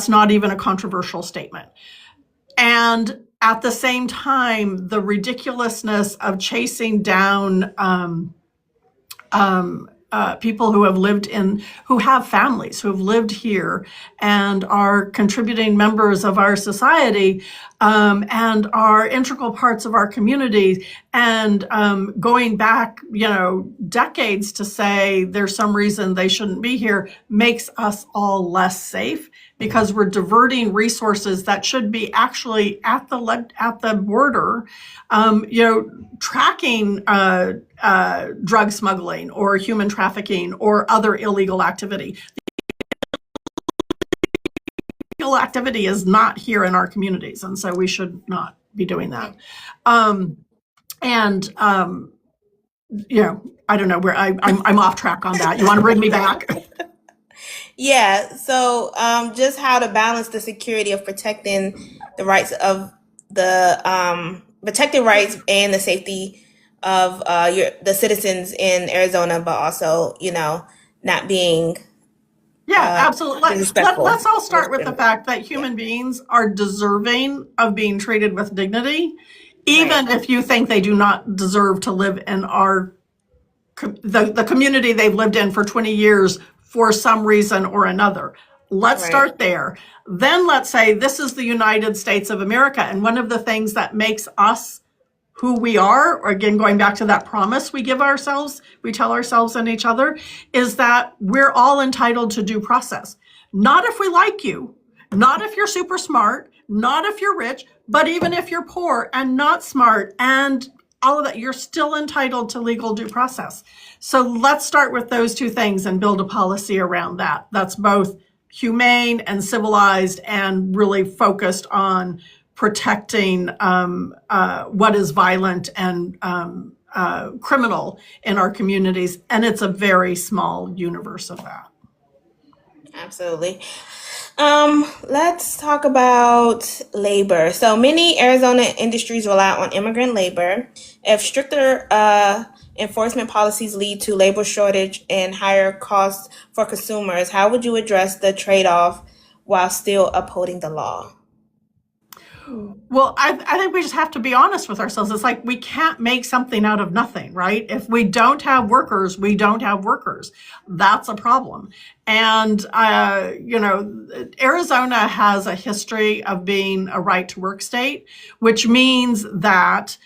not even a controversial statement. And at the same time, the ridiculousness of chasing down people who have families, who have lived here and are contributing members of our society, and are integral parts of our community, and going back, decades to say there's some reason they shouldn't be here, makes us all less safe, because we're diverting resources that should be actually at the border, tracking drug smuggling or human trafficking or other illegal activity. Illegal activity is not here in our communities, and so we should not be doing that. I don't know where I'm off track on that. You want to bring me back? Yeah. So just how to balance the security of protecting the rights of the protected rights and the safety of the citizens in Arizona, but also, not being Absolutely. disrespectful. Let's all start with the fact that human beings are deserving of being treated with dignity, even if you think they do not deserve to live in the community they've lived in for 20 years for some reason or another. Let's start there. Then let's say this is the United States of America, and one of the things that makes us who we are, or again, going back to that promise we give ourselves, we tell ourselves and each other, is that we're all entitled to due process. Not if we like you, not if you're super smart, not if you're rich, but even if you're poor and not smart and all of that, you're still entitled to legal due process. So let's start with those two things and build a policy around that. That's both humane and civilized and really focused on protecting what is violent and criminal in our communities. And it's a very small universe of that. Absolutely. Let's talk about labor. So many Arizona industries rely on immigrant labor. If stricter enforcement policies lead to labor shortage and higher costs for consumers, how would you address the trade-off while still upholding the law? Well, I think we just have to be honest with ourselves. It's like we can't make something out of nothing, right? If we don't have workers, we don't have workers. That's a problem. And, Arizona has a history of being a right to work state, which means that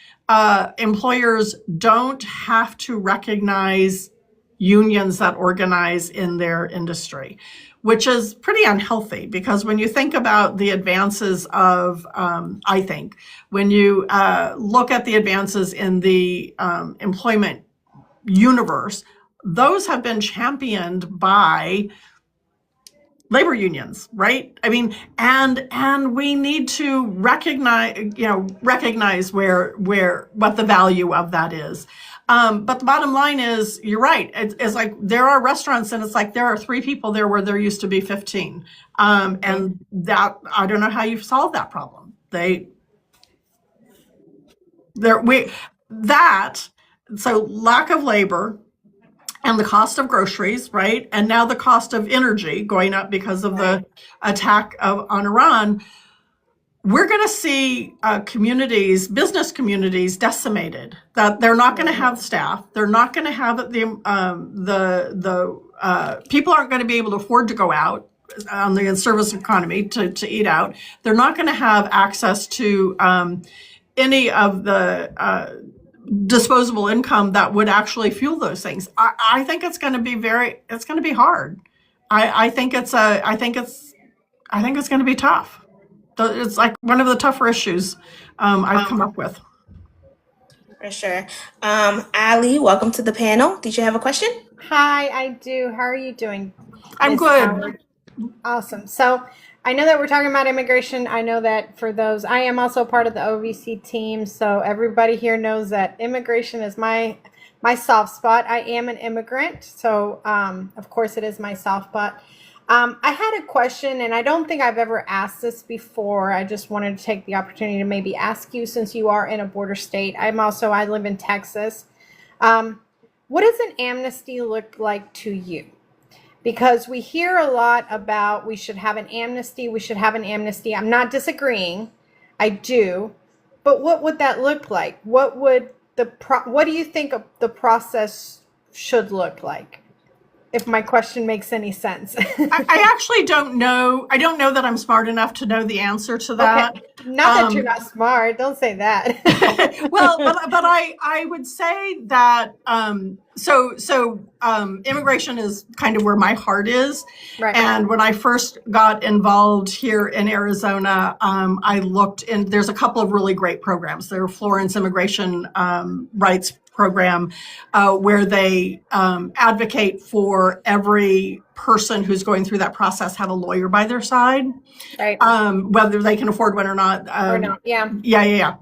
employers don't have to recognize unions that organize in their industry, which is pretty unhealthy, because when you think about the advances of, I think, when you look at the advances in the employment universe, those have been championed by labor unions, right? I mean, and we need to recognize where what the value of that is. But the bottom line is, you're right. It's like there are restaurants, and it's like there are 3 people there where there used to be 15. And that, I don't know how you solve that problem. So lack of labor and the cost of groceries, right? And now the cost of energy going up because of the attack on Iran. We're going to see business communities decimated, that they're not going to have staff. They're not going to have people aren't going to be able to afford to go out on the service economy to eat out. They're not going to have access to any of the disposable income that would actually fuel those things. I think it's going to be hard. I think it's I think it's going to be tough. It's like one of the tougher issues I've come up with. For sure. Ali, welcome to the panel. Did you have a question? Hi, I do. How are you doing? I'm Ms. good. Howard? Awesome. So I know that we're talking about immigration. I know that for those, I am also part of the OVC team. So everybody here knows that immigration is my soft spot. I am an immigrant, so of course it is my soft spot. I had a question, and I don't think I've ever asked this before. I just wanted to take the opportunity to maybe ask you, since you are in a border state. I live in Texas. What does an amnesty look like to you? Because we hear a lot about we should have an amnesty, we should have an amnesty. I'm not disagreeing. I do. But what would that look like? What do you think the process should look like? If my question makes any sense. I actually don't know. I don't know that I'm smart enough to know the answer to that. Okay. Not that you're not smart. Don't say that. Well, but I would say that immigration is kind of where my heart is. Right. And when I first got involved here in Arizona, I looked in. There's a couple of really great programs. There are Florence Immigration Rights Program, where they advocate for every person who's going through that process have a lawyer by their side, Right. whether they can afford one or not. Or not. Yeah. Yeah.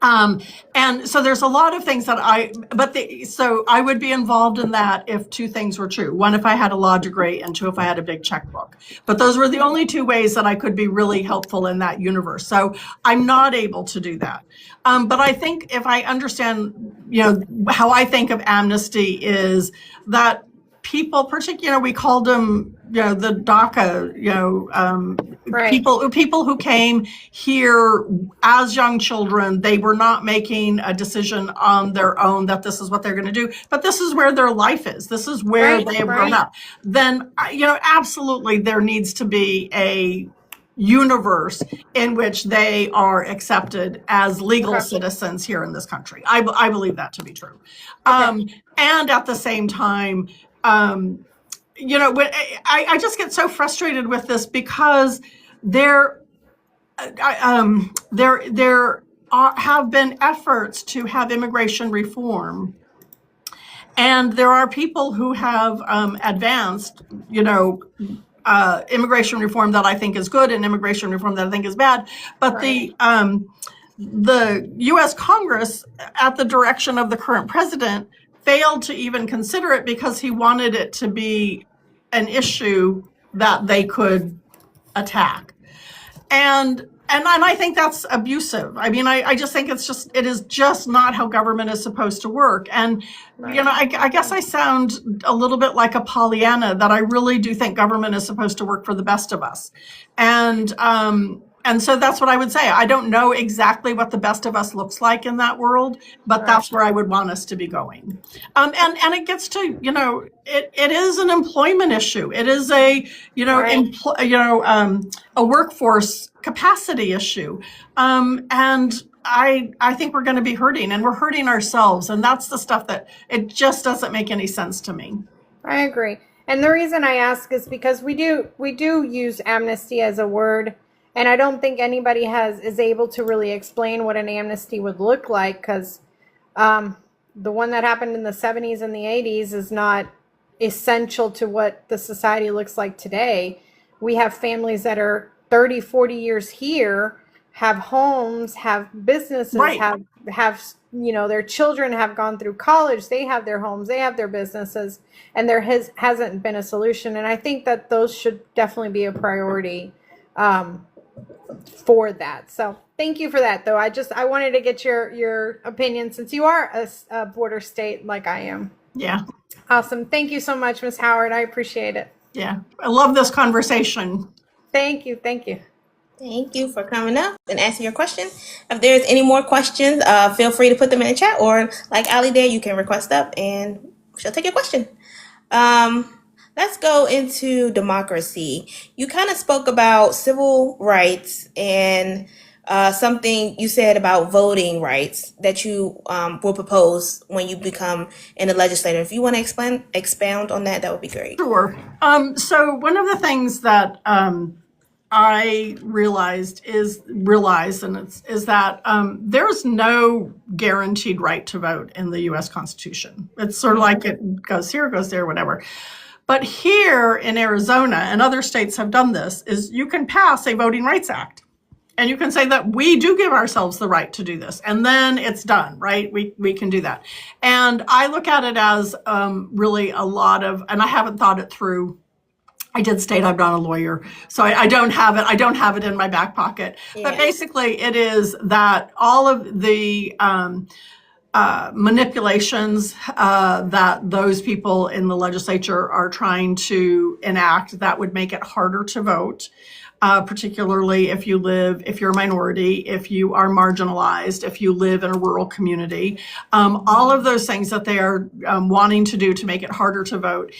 And so there's a lot of things that so I would be involved in that if two things were true. One, if I had a law degree, and two, if I had a big checkbook. But those were the only two ways that I could be really helpful in that universe. So I'm not able to do that. But I think if I understand, how I think of amnesty is that people, particularly, we called them, the DACA, Right. people who came here as young children. They were not making a decision on their own that this is what they're going to do, but this is where their life is. This is where Right, they have right. grown up. Then, absolutely there needs to be a universe in which they are accepted as legal Okay. citizens here in this country. I believe that to be true. And at the same time, when I just get so frustrated with this, because there have been efforts to have immigration reform, and there are people who have advanced, immigration reform that I think is good and immigration reform that I think is bad. But Right. the U.S. Congress, at the direction of the current president, failed to even consider it because he wanted it to be an issue that they could attack. And I think that's abusive. I mean, I just think it is just not how government is supposed to work. And, I guess I sound a little bit like a Pollyanna, that I really do think government is supposed to work for the best of us. And so that's what I would say. I don't know exactly what the best of us looks like in that world, but that's where I would want us to be going. And it gets to, it is an employment issue. It is a, a workforce capacity issue. And I think we're going to be hurting, and we're hurting ourselves. And that's the stuff that it just doesn't make any sense to me. I agree. And the reason I ask is because we do use amnesty as a word, and I don't think anybody is able to really explain what an amnesty would look like, because the one that happened in the 70s and the 80s is not essential to what the society looks like today. We have families that are 30, 40 years here, have homes, have businesses, Right. have their children have gone through college, they have their homes, they have their businesses, and there hasn't been a solution. And I think that those should definitely be a priority for that. So thank you for that, though. I wanted to get your opinion, since you are a border state like I am. Yeah. Awesome. Thank you so much, Ms. Howard. I appreciate it. Yeah. I love this conversation. Thank you. Thank you. Thank you for coming up and answering your question. If there's any more questions, feel free to put them in the chat, or like Ali did, you can request up and she'll take your question. Let's go into democracy. You kind of spoke about civil rights and something you said about voting rights that you will propose when you become in the legislature. If you want to expound on that, that would be great. Sure. So one of the things that I realized is that there's no guaranteed right to vote in the U.S. Constitution. It's sort of like it goes here, goes there, whatever. But here in Arizona, and other states have done this, is you can pass a Voting Rights Act. And you can say that we do give ourselves the right to do this. And then it's done, right? We can do that. And I look at it as really a lot of, and I haven't thought it through. I did state I'm not a lawyer, so I don't have it. I don't have it in my back pocket. Yeah. But basically, it is that all of the manipulations that those people in the legislature are trying to enact that would make it harder to vote. Particularly if you're a minority, if you are marginalized, if you live in a rural community, all of those things that they are wanting to do to make it harder to vote.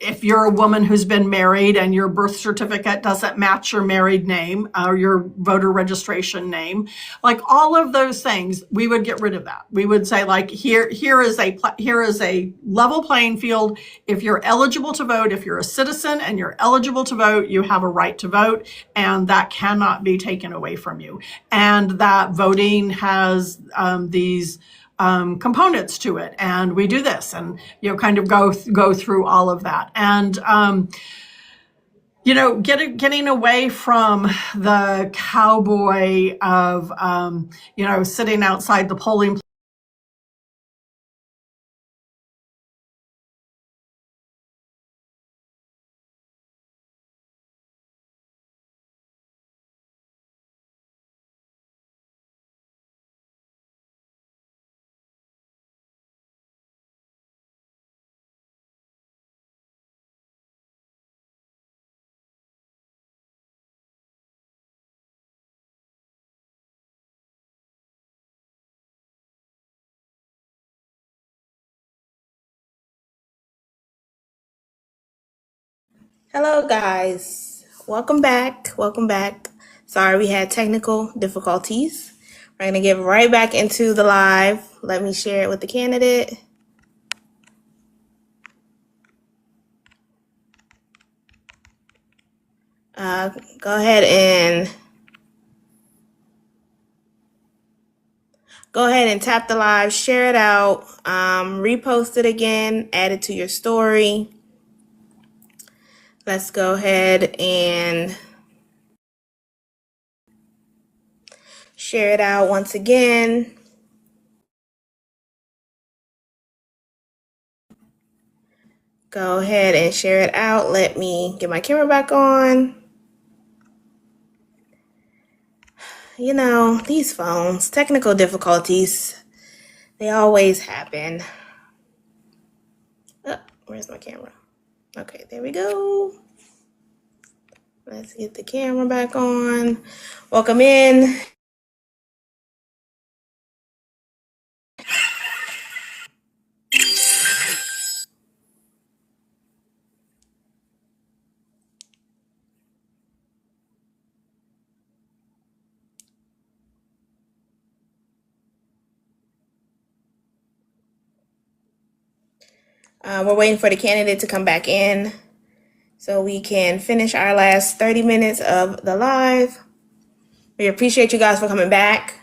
If you're a woman who's been married and your birth certificate doesn't match your married name or your voter registration name, like all of those things, we would get rid of that. We would say, like, here is a level playing field. If you're eligible to vote, if you're a citizen and you're eligible to vote, you have a right to vote, and that cannot be taken away from you. And that voting has these components to it, and we do this, and kind of go through all of that, and getting away from the cowboy of sitting outside the polling. Hello, guys. Welcome back. Welcome back. Sorry, we had technical difficulties. We're going to get right back into the live. Let me share it with the candidate. Go ahead and tap the live, share it out, repost it again, add it to your story. Let's go ahead and share it out once again. Go ahead and share it out. Let me get my camera back on. These phones, technical difficulties, they always happen. Oh, where's my camera? Okay, there we go. Let's get the camera back on. Welcome in. We're waiting for the candidate to come back in so we can finish our last 30 minutes of the live. We appreciate you guys for coming back.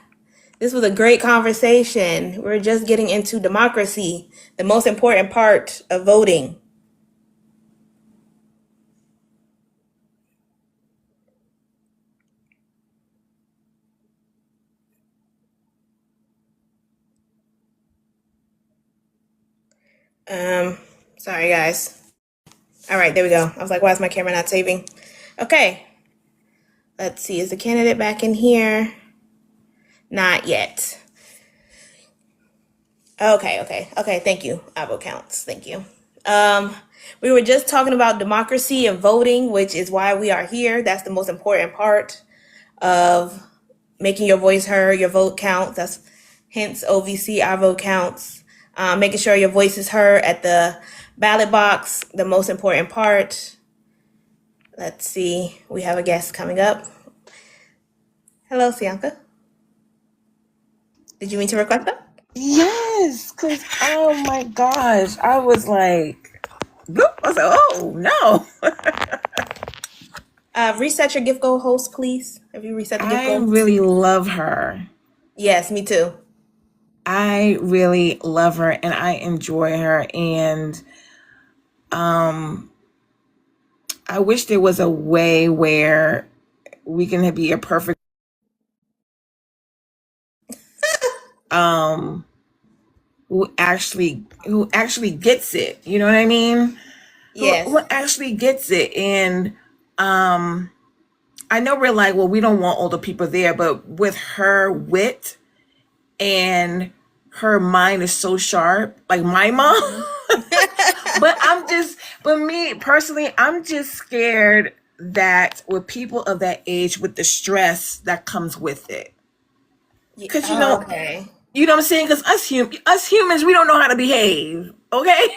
This was a great conversation. We're just getting into democracy, the most important part of voting. Sorry, guys. All right, there we go. I was like, why is my camera not saving? Okay. Let's see. Is the candidate back in here? Not yet. Okay. Thank you. I vote counts. Thank you. We were just talking about democracy and voting, which is why we are here. That's the most important part of making your voice heard, your vote counts. That's hence OVC, our vote counts. Making sure your voice is heard at the ballot box, the most important part. Let's see. We have a guest coming up. Hello, Sianka. Did you mean to request that? Yes, because, oh my gosh, I was like, bloop. I was like, oh no. Reset your gift goal host, please. Have you reset the gift I goal? really love her. Yes, me too. I really love her and I enjoy her. And I wish there was a way where we can be a perfect who actually gets it. You know what I mean? Yes. Who actually gets it. And I know we're like, well, we don't want older people there, but with her wit and her mind is so sharp, like my mom. But me personally, I'm just scared that with people of that age, with the stress that comes with it. Because Okay. you know what I'm saying? Because us humans, we don't know how to behave. Okay,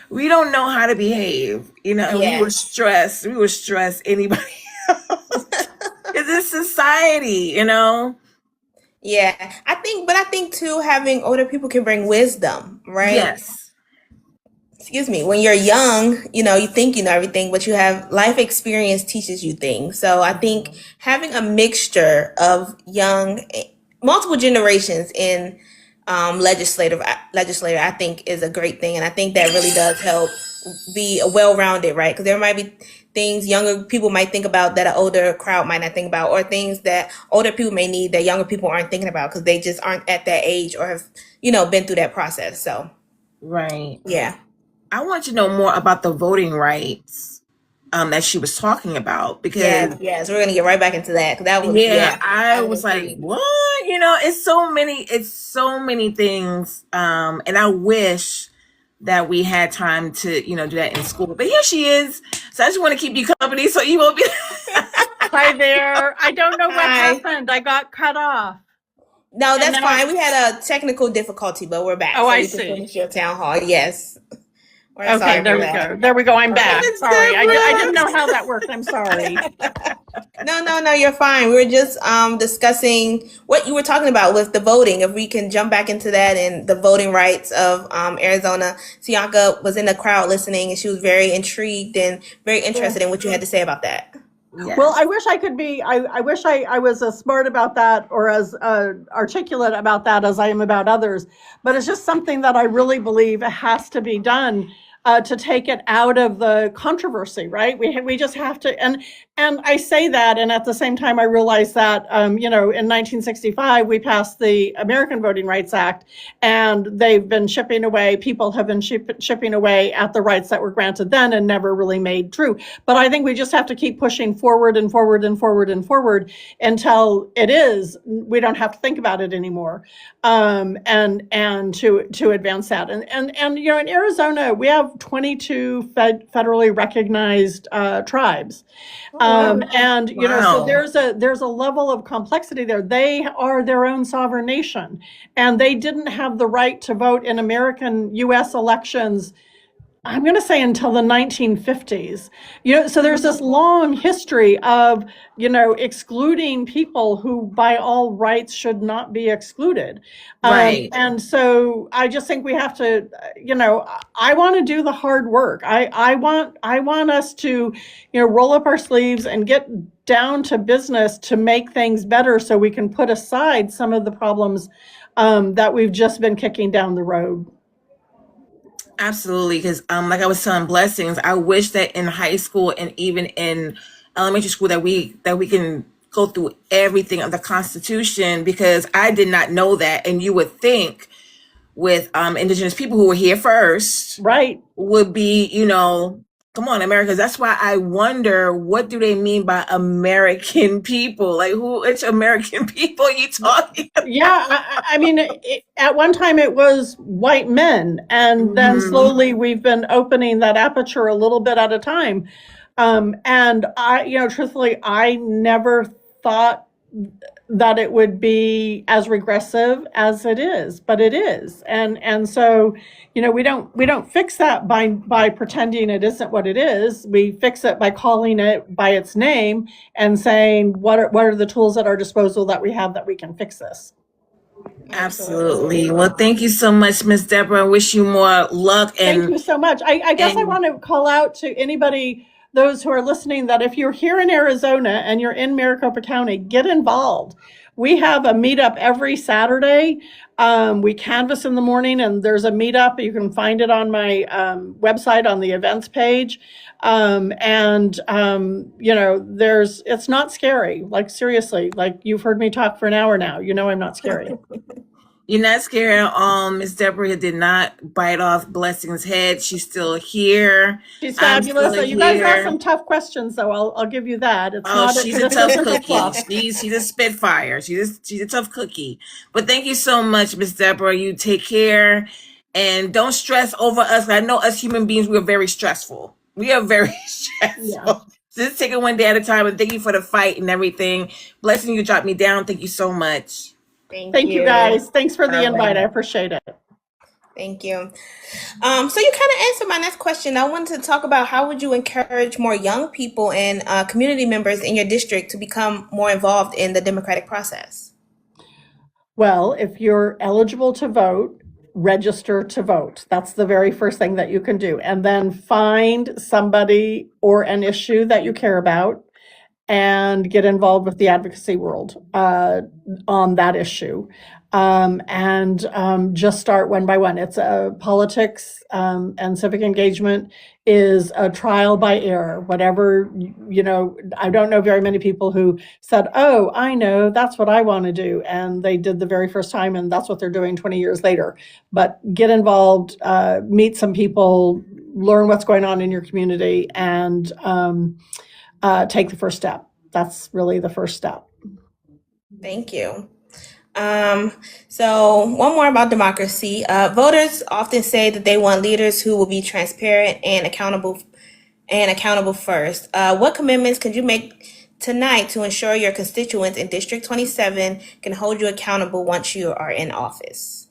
we don't know how to behave. You know, and we Yeah. were stressed. We were stressed. Anybody else? It's this society. You know. Yeah. I think too, having older people can bring wisdom, right? Yes. Excuse me. When you're young, you think you know everything, but you have life experience teaches you things. So I think having a mixture of multiple generations in legislator, I think is a great thing, and I think that really does help be well-rounded, right? Because there might be things younger people might think about that an older crowd might not think about, or things that older people may need that younger people aren't thinking about because they just aren't at that age or have been through that process. So Right. yeah. I want to know more about the voting rights that she was talking about because Yes, we're gonna get right back into that because that was I I was like, intrigued. what? You know, it's so many things. And I wish that we had time to, do that in school. But here she is. So I just want to keep you company so you won't be Hi there. I don't know what Hi. happened. I got cut off. No, And that's then fine. We had a technical difficulty, but we're back, Oh, so I we can see. finish your town hall. Yes, we're Okay, sorry there for we that. go. There we go. I'm back. It's Sorry. I Deborah. didn't know how that worked. I'm sorry. No, you're fine. We were just discussing what you were talking about with the voting. If we can jump back into that and the voting rights of Arizona. Tianka was in the crowd listening, and she was very intrigued and very interested in what you had to say about that. Yes. Well, I wish I could be, I wish I was as smart about that or as articulate about that as I am about others. But it's just something that I really believe has to be done to take it out of the controversy, right? We just have to, and I say that, and at the same time, I realize that, in 1965, we passed the American Voting Rights Act, and they've been chipping away, people have been chipping away at the rights that were granted then and never really made true. But I think we just have to keep pushing forward and forward and forward and forward until we don't have to think about it anymore. And to advance that. And in Arizona, we have 22 federally recognized tribes. And so Wow. there's a level of complexity there. They are their own sovereign nation, and they didn't have the right to vote in American U.S. elections, I'm going to say, until the 1950s. So there's this long history of, excluding people who by all rights should not be excluded. Right. And so I just think we have to, I want to do the hard work. I want us to, roll up our sleeves and get down to business to make things better so we can put aside some of the problems that we've just been kicking down the road. Absolutely, because like I was telling Blessings, I wish that in high school and even in elementary school that we can go through everything of the Constitution, because I did not know that. And you would think with indigenous people who were here first, right, would be, come on, Americans. That's why I wonder, what do they mean by American people? Like, which American people are you talking about? Yeah, I mean, at one time it was white men, and then slowly we've been opening that aperture a little bit at a time. And I, truthfully, I never thought that it would be as regressive as it is, but it is. And so, we don't fix that by pretending it isn't what it is. We fix it by calling it by its name and saying, what are the tools at our disposal that we have that we can fix this? Absolutely. Well, thank you so much, Miss Deborah. I wish you more luck Thank you and so much. I guess I want to call out to anybody, those who are listening, that if you're here in Arizona and you're in Maricopa County, get involved. We have a meetup every Saturday. We canvass in the morning, and there's a meetup. You can find it on my website on the events page. It's not scary. Like, seriously, like, you've heard me talk for an hour now. You know I'm not scary. you're not scared. Miss Deborah did not bite off Blessing's head. She's still here. She's I'm fabulous. still You guys asked here. some tough questions, though. I'll give you that. It's Oh, not she's a it's tough simple cookie. fluff. She's a spitfire. She's a tough cookie. But thank you so much, Miss Deborah. You take care and don't stress over us. I know us human beings, we are very stressful. We are very stressful. Yeah. Just take it one day at a time. And thank you for the fight and everything. Blessing, you dropped me down. Thank you so much. Thank you guys. Thanks for the invite. I appreciate it. Thank you. So you kind of answered my next question. I wanted to talk about how would you encourage more young people and community members in your district to become more involved in the democratic process? Well, if you're eligible to vote, register to vote. That's the very first thing that you can do. And then find somebody or an issue that you care about and get involved with the advocacy world on that issue. Just start one by one. It's politics and civic engagement is a trial by error. Whatever, I don't know very many people who said, oh, I know, that's what I want to do. And they did the very first time, and that's what they're doing 20 years later. But get involved, meet some people, learn what's going on in your community, and take the first step. That's really the first step. Thank you. So one more about democracy. Voters often say that they want leaders who will be transparent and accountable first. What commitments could you make tonight to ensure your constituents in District 27 can hold you accountable once you are in office?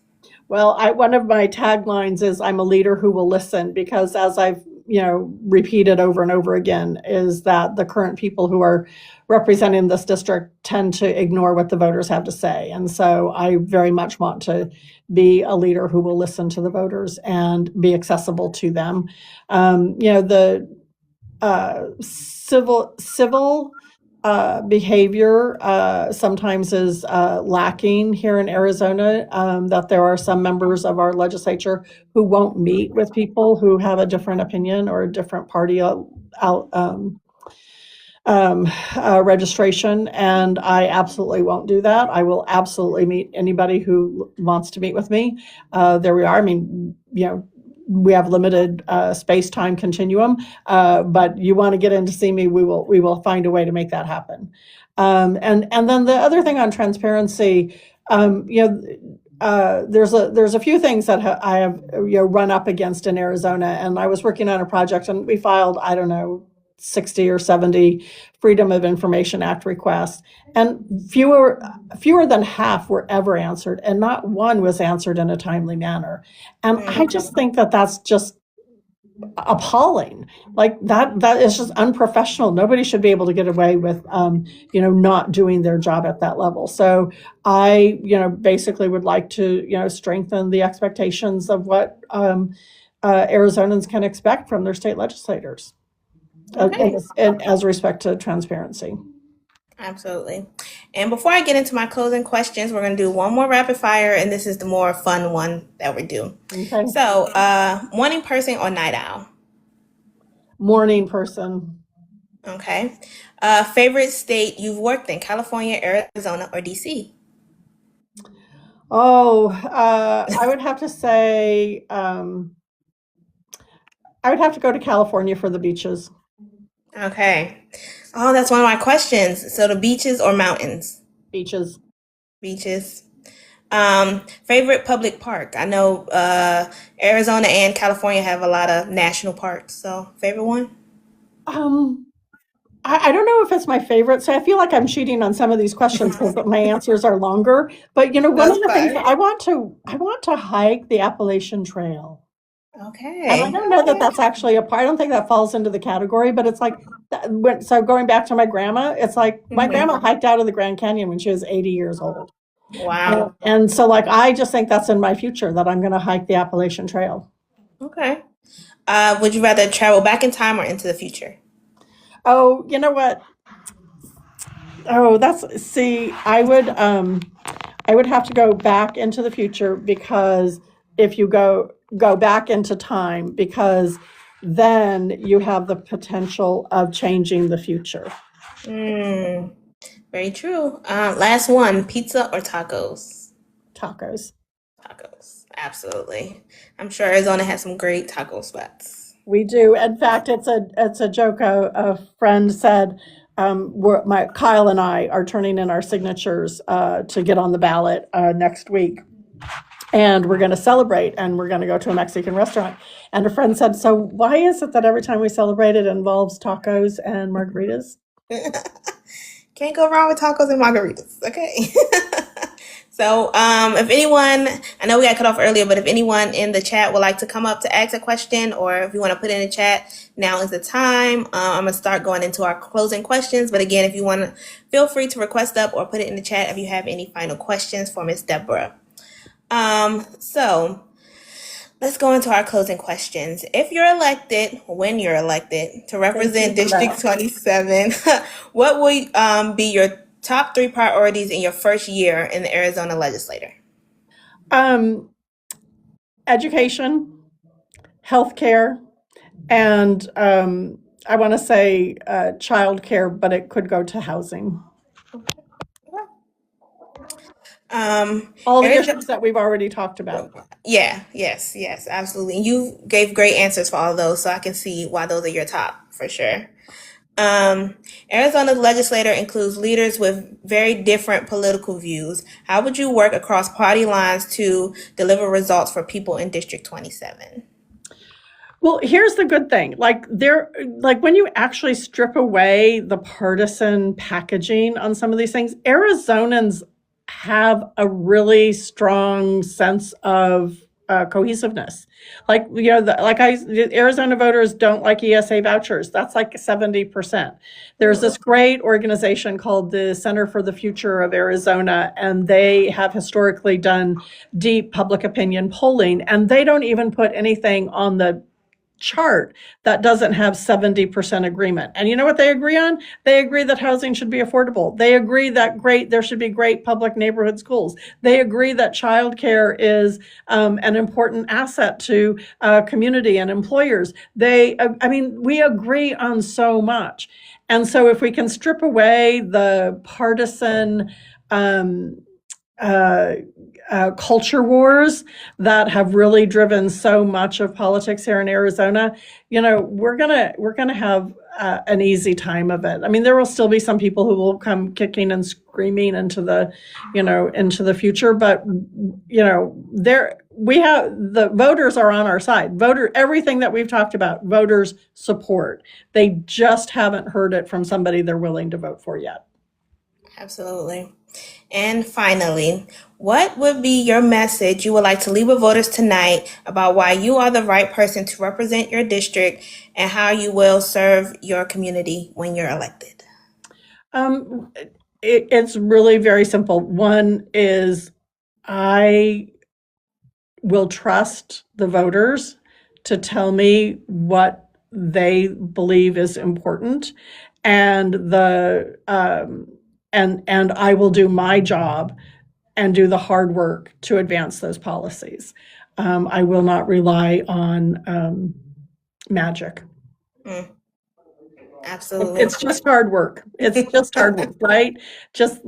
Well, one of my taglines is I'm a leader who will listen, because as I've repeated over and over again, is that the current people who are representing this district tend to ignore what the voters have to say. And so I very much want to be a leader who will listen to the voters and be accessible to them. The civil behavior sometimes is lacking here in Arizona, that there are some members of our legislature who won't meet with people who have a different opinion or a different party registration, and I absolutely won't do that. I will absolutely meet anybody who wants to meet with me. There we are. I mean, we have limited space-time continuum, but you want to get in to see me, we will find a way to make that happen. And then the other thing on transparency, there's a few things that I have run up against in Arizona, and I was working on a project, and we filed, 60 or 70 Freedom of Information Act requests, and fewer than half were ever answered, and not one was answered in a timely manner. And I just think that that's just appalling. Like that is just unprofessional. Nobody should be able to get away with not doing their job at that level. So I basically would like to strengthen the expectations of what Arizonans can expect from their state legislators. Okay. As respect to transparency. Absolutely. And before I get into my closing questions, we're going to do one more rapid fire, and this is the more fun one that we do. Okay. So, morning person or night owl? Morning person. Okay. Favorite state you've worked in: California, Arizona, or DC? Oh, I would have to say, I would have to go to California for the beaches. Okay. Oh, that's one of my questions. So the beaches or mountains? Beaches. Beaches. Favorite public park? I know Arizona and California have a lot of national parks. So favorite one? I don't know if it's my favorite, so I feel like I'm cheating on some of these questions because my answers are longer. But one of the things I want to hike the Appalachian Trail. Okay. And I don't know that that's actually a part. I don't think that falls into the category, but it's like, so going back to my grandma, it's like my grandma hiked out of the Grand Canyon when she was 80 years old. Wow. And so like, I just think that's in my future that I'm going to hike the Appalachian Trail. Okay. Would you rather travel back in time or into the future? Oh, you know what? Oh, I would have to go back into the future, because if you go back into time, because then you have the potential of changing the future. Mm, very true. Last one, pizza or tacos? Tacos. Tacos, absolutely. I'm sure Arizona has some great taco spots. We do. In fact, it's a joke. A friend said, Kyle and I are turning in our signatures to get on the ballot next week, and we're going to celebrate, and we're going to go to a Mexican restaurant. And a friend said, "So why is it that every time we celebrate, it involves tacos and margaritas?" Can't go wrong with tacos and margaritas. Okay. So, if anyone, I know we got cut off earlier, but if anyone in the chat would like to come up to ask a question, or if you want to put it in the chat, now is the time. I'm going to start going into our closing questions. But again, if you want to, feel free to request up or put it in the chat if you have any final questions for Miss Deborah. So let's go into our closing questions. If you're elected, when you're elected to represent District 27, what will be your top 3 priorities in your first year in the Arizona legislature? Education, healthcare, and I want to say childcare, but it could go to housing. All the issues that we've already talked about. Yeah, yes, absolutely. You gave great answers for all of those, so I can see why those are your top for sure. Arizona's legislature includes leaders with very different political views. How would you work across party lines to deliver results for people in District 27? Well, here's the good thing. Like when you actually strip away the partisan packaging on some of these things, Arizonans have a really strong sense of cohesiveness. Like, Arizona voters don't like ESA vouchers. That's like 70%. There's this great organization called the Center for the Future of Arizona, and they have historically done deep public opinion polling, and they don't even put anything on the chart that doesn't have 70% agreement. And you know what they agree on? They agree that housing should be affordable. They agree that there should be great public neighborhood schools. They agree that childcare is an important asset to community and employers. We agree on so much. And so if we can strip away the partisan culture wars that have really driven so much of politics here in Arizona, we're gonna have an easy time of it. I mean, there will still be some people who will come kicking and screaming into the future, but we have the voters are on our side. Everything that we've talked about, voters support. They just haven't heard it from somebody they're willing to vote for yet. Absolutely. And finally, what would be your message you would like to leave with voters tonight about why you are the right person to represent your district and how you will serve your community when you're elected? It's really very simple. One is, I will trust the voters to tell me what they believe is important, and and I will do my job and do the hard work to advance those policies. I will not rely on magic. Absolutely. It's just hard work. It's just hard work, right? Just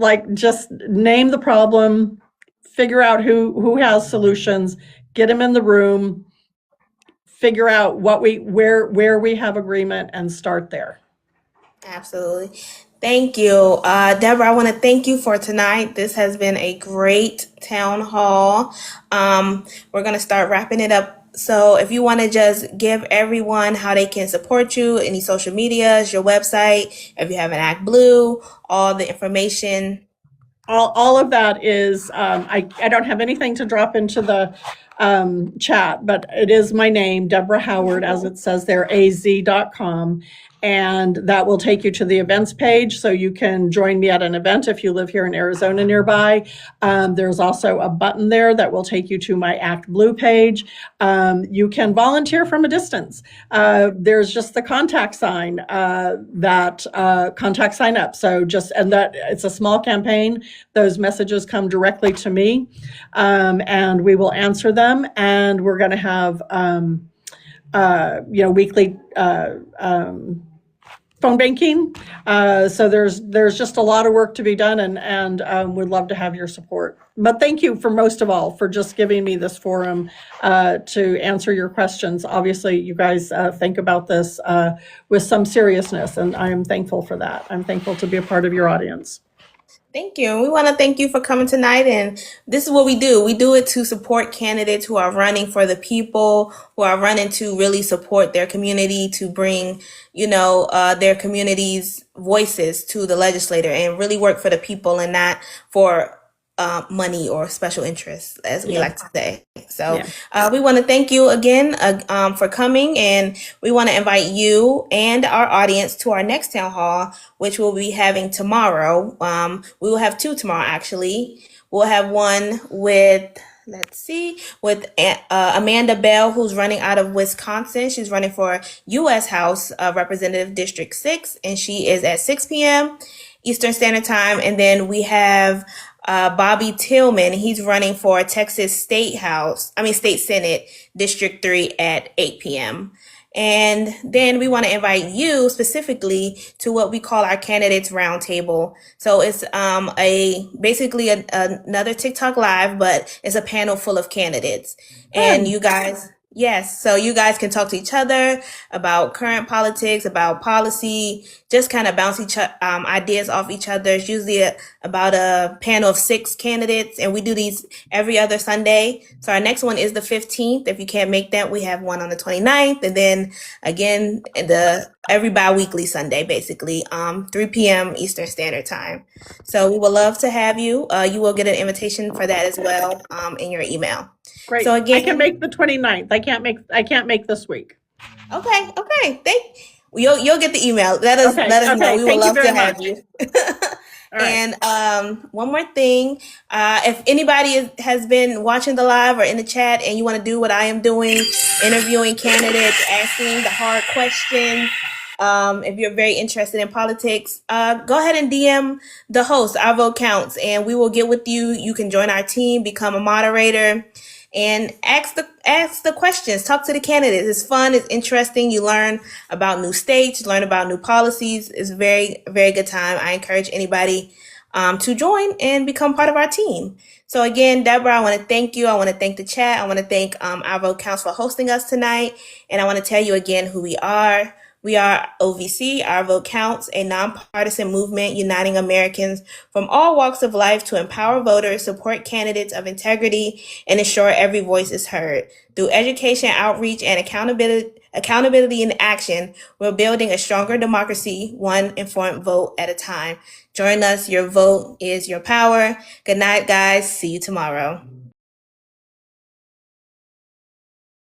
name the problem, figure out who has solutions, get them in the room, figure out where we have agreement, and start there. Absolutely. Thank you. Deborah, I want to thank you for tonight. This has been a great town hall. We're going to start wrapping it up. So if you want to just give everyone how they can support you, any social medias, your website, if you have an Act Blue, all the information. All of that is, I don't have anything to drop into the chat, but it is my name, Deborah Howard, as it says there, az.com. And that will take you to the events page, so you can join me at an event if you live here in Arizona nearby. There's also a button there that will take you to my Act Blue page. You can volunteer from a distance. There's just the contact sign, contact sign up. So and that it's a small campaign. Those messages come directly to me, and we will answer them. And we're going to have, weekly, phone banking. So there's just a lot of work to be done, and we'd love to have your support. But thank you most of all for just giving me this forum to answer your questions. Obviously, you guys think about this with some seriousness, and I am thankful for that. I'm thankful to be a part of your audience. Thank you. We want to thank you for coming tonight. And this is what we do. We do it to support candidates who are running for the people, who are running to really support their community, to bring, their community's voices to the legislator and really work for the people and not for money or special interests, as we like to say. So we want to thank you again for coming, and we want to invite you and our audience to our next town hall, which we'll be having tomorrow. We will have two tomorrow, actually. We'll have one with Amanda Bell, who's running out of Wisconsin. She's running for U.S. House Representative District 6, and she is at 6 p.m. Eastern Standard Time. And then we have Bobby Tillman. He's running for Texas State Senate District 3 at 8 p.m. And then we want to invite you specifically to what we call our candidates roundtable. So it's basically another TikTok live, but it's a panel full of candidates. And you guys, so you guys can talk to each other about current politics, about policy, just kind of bounce ideas off each other. It's usually about a panel of 6 candidates, and we do these every other Sunday. So our next one is the 15th. If you can't make that, we have one on the 29th, and then again every bi-weekly Sunday, basically 3 p.m. Eastern Standard Time. So we would love to have you. You will get an invitation for that as well in your email. Great. So again, I can make the 29th. I can't make this week. Okay. You'll get the email. Let us know. We would love to have you. Right. And one more thing, if anybody has been watching the live or in the chat and you want to do what I am doing, interviewing candidates, asking the hard questions, if you're very interested in politics, go ahead and DM the host, Our Vote Counts, and we will get with you. You can join our team, become a moderator, and ask the questions. Talk to the candidates. It's fun. It's interesting. You learn about new states, learn about new policies. It's a very, very good time. I encourage anybody to join and become part of our team. So again, Deborah, I want to thank you. I want to thank the chat. I want to thank Our Vote Counts for hosting us tonight. And I want to tell you again who we are. We are OVC, Our Vote Counts, a nonpartisan movement uniting Americans from all walks of life to empower voters, support candidates of integrity, and ensure every voice is heard. Through education, outreach, and accountability in action, we're building a stronger democracy, one informed vote at a time. Join us. Your vote is your power. Good night, guys. See you tomorrow.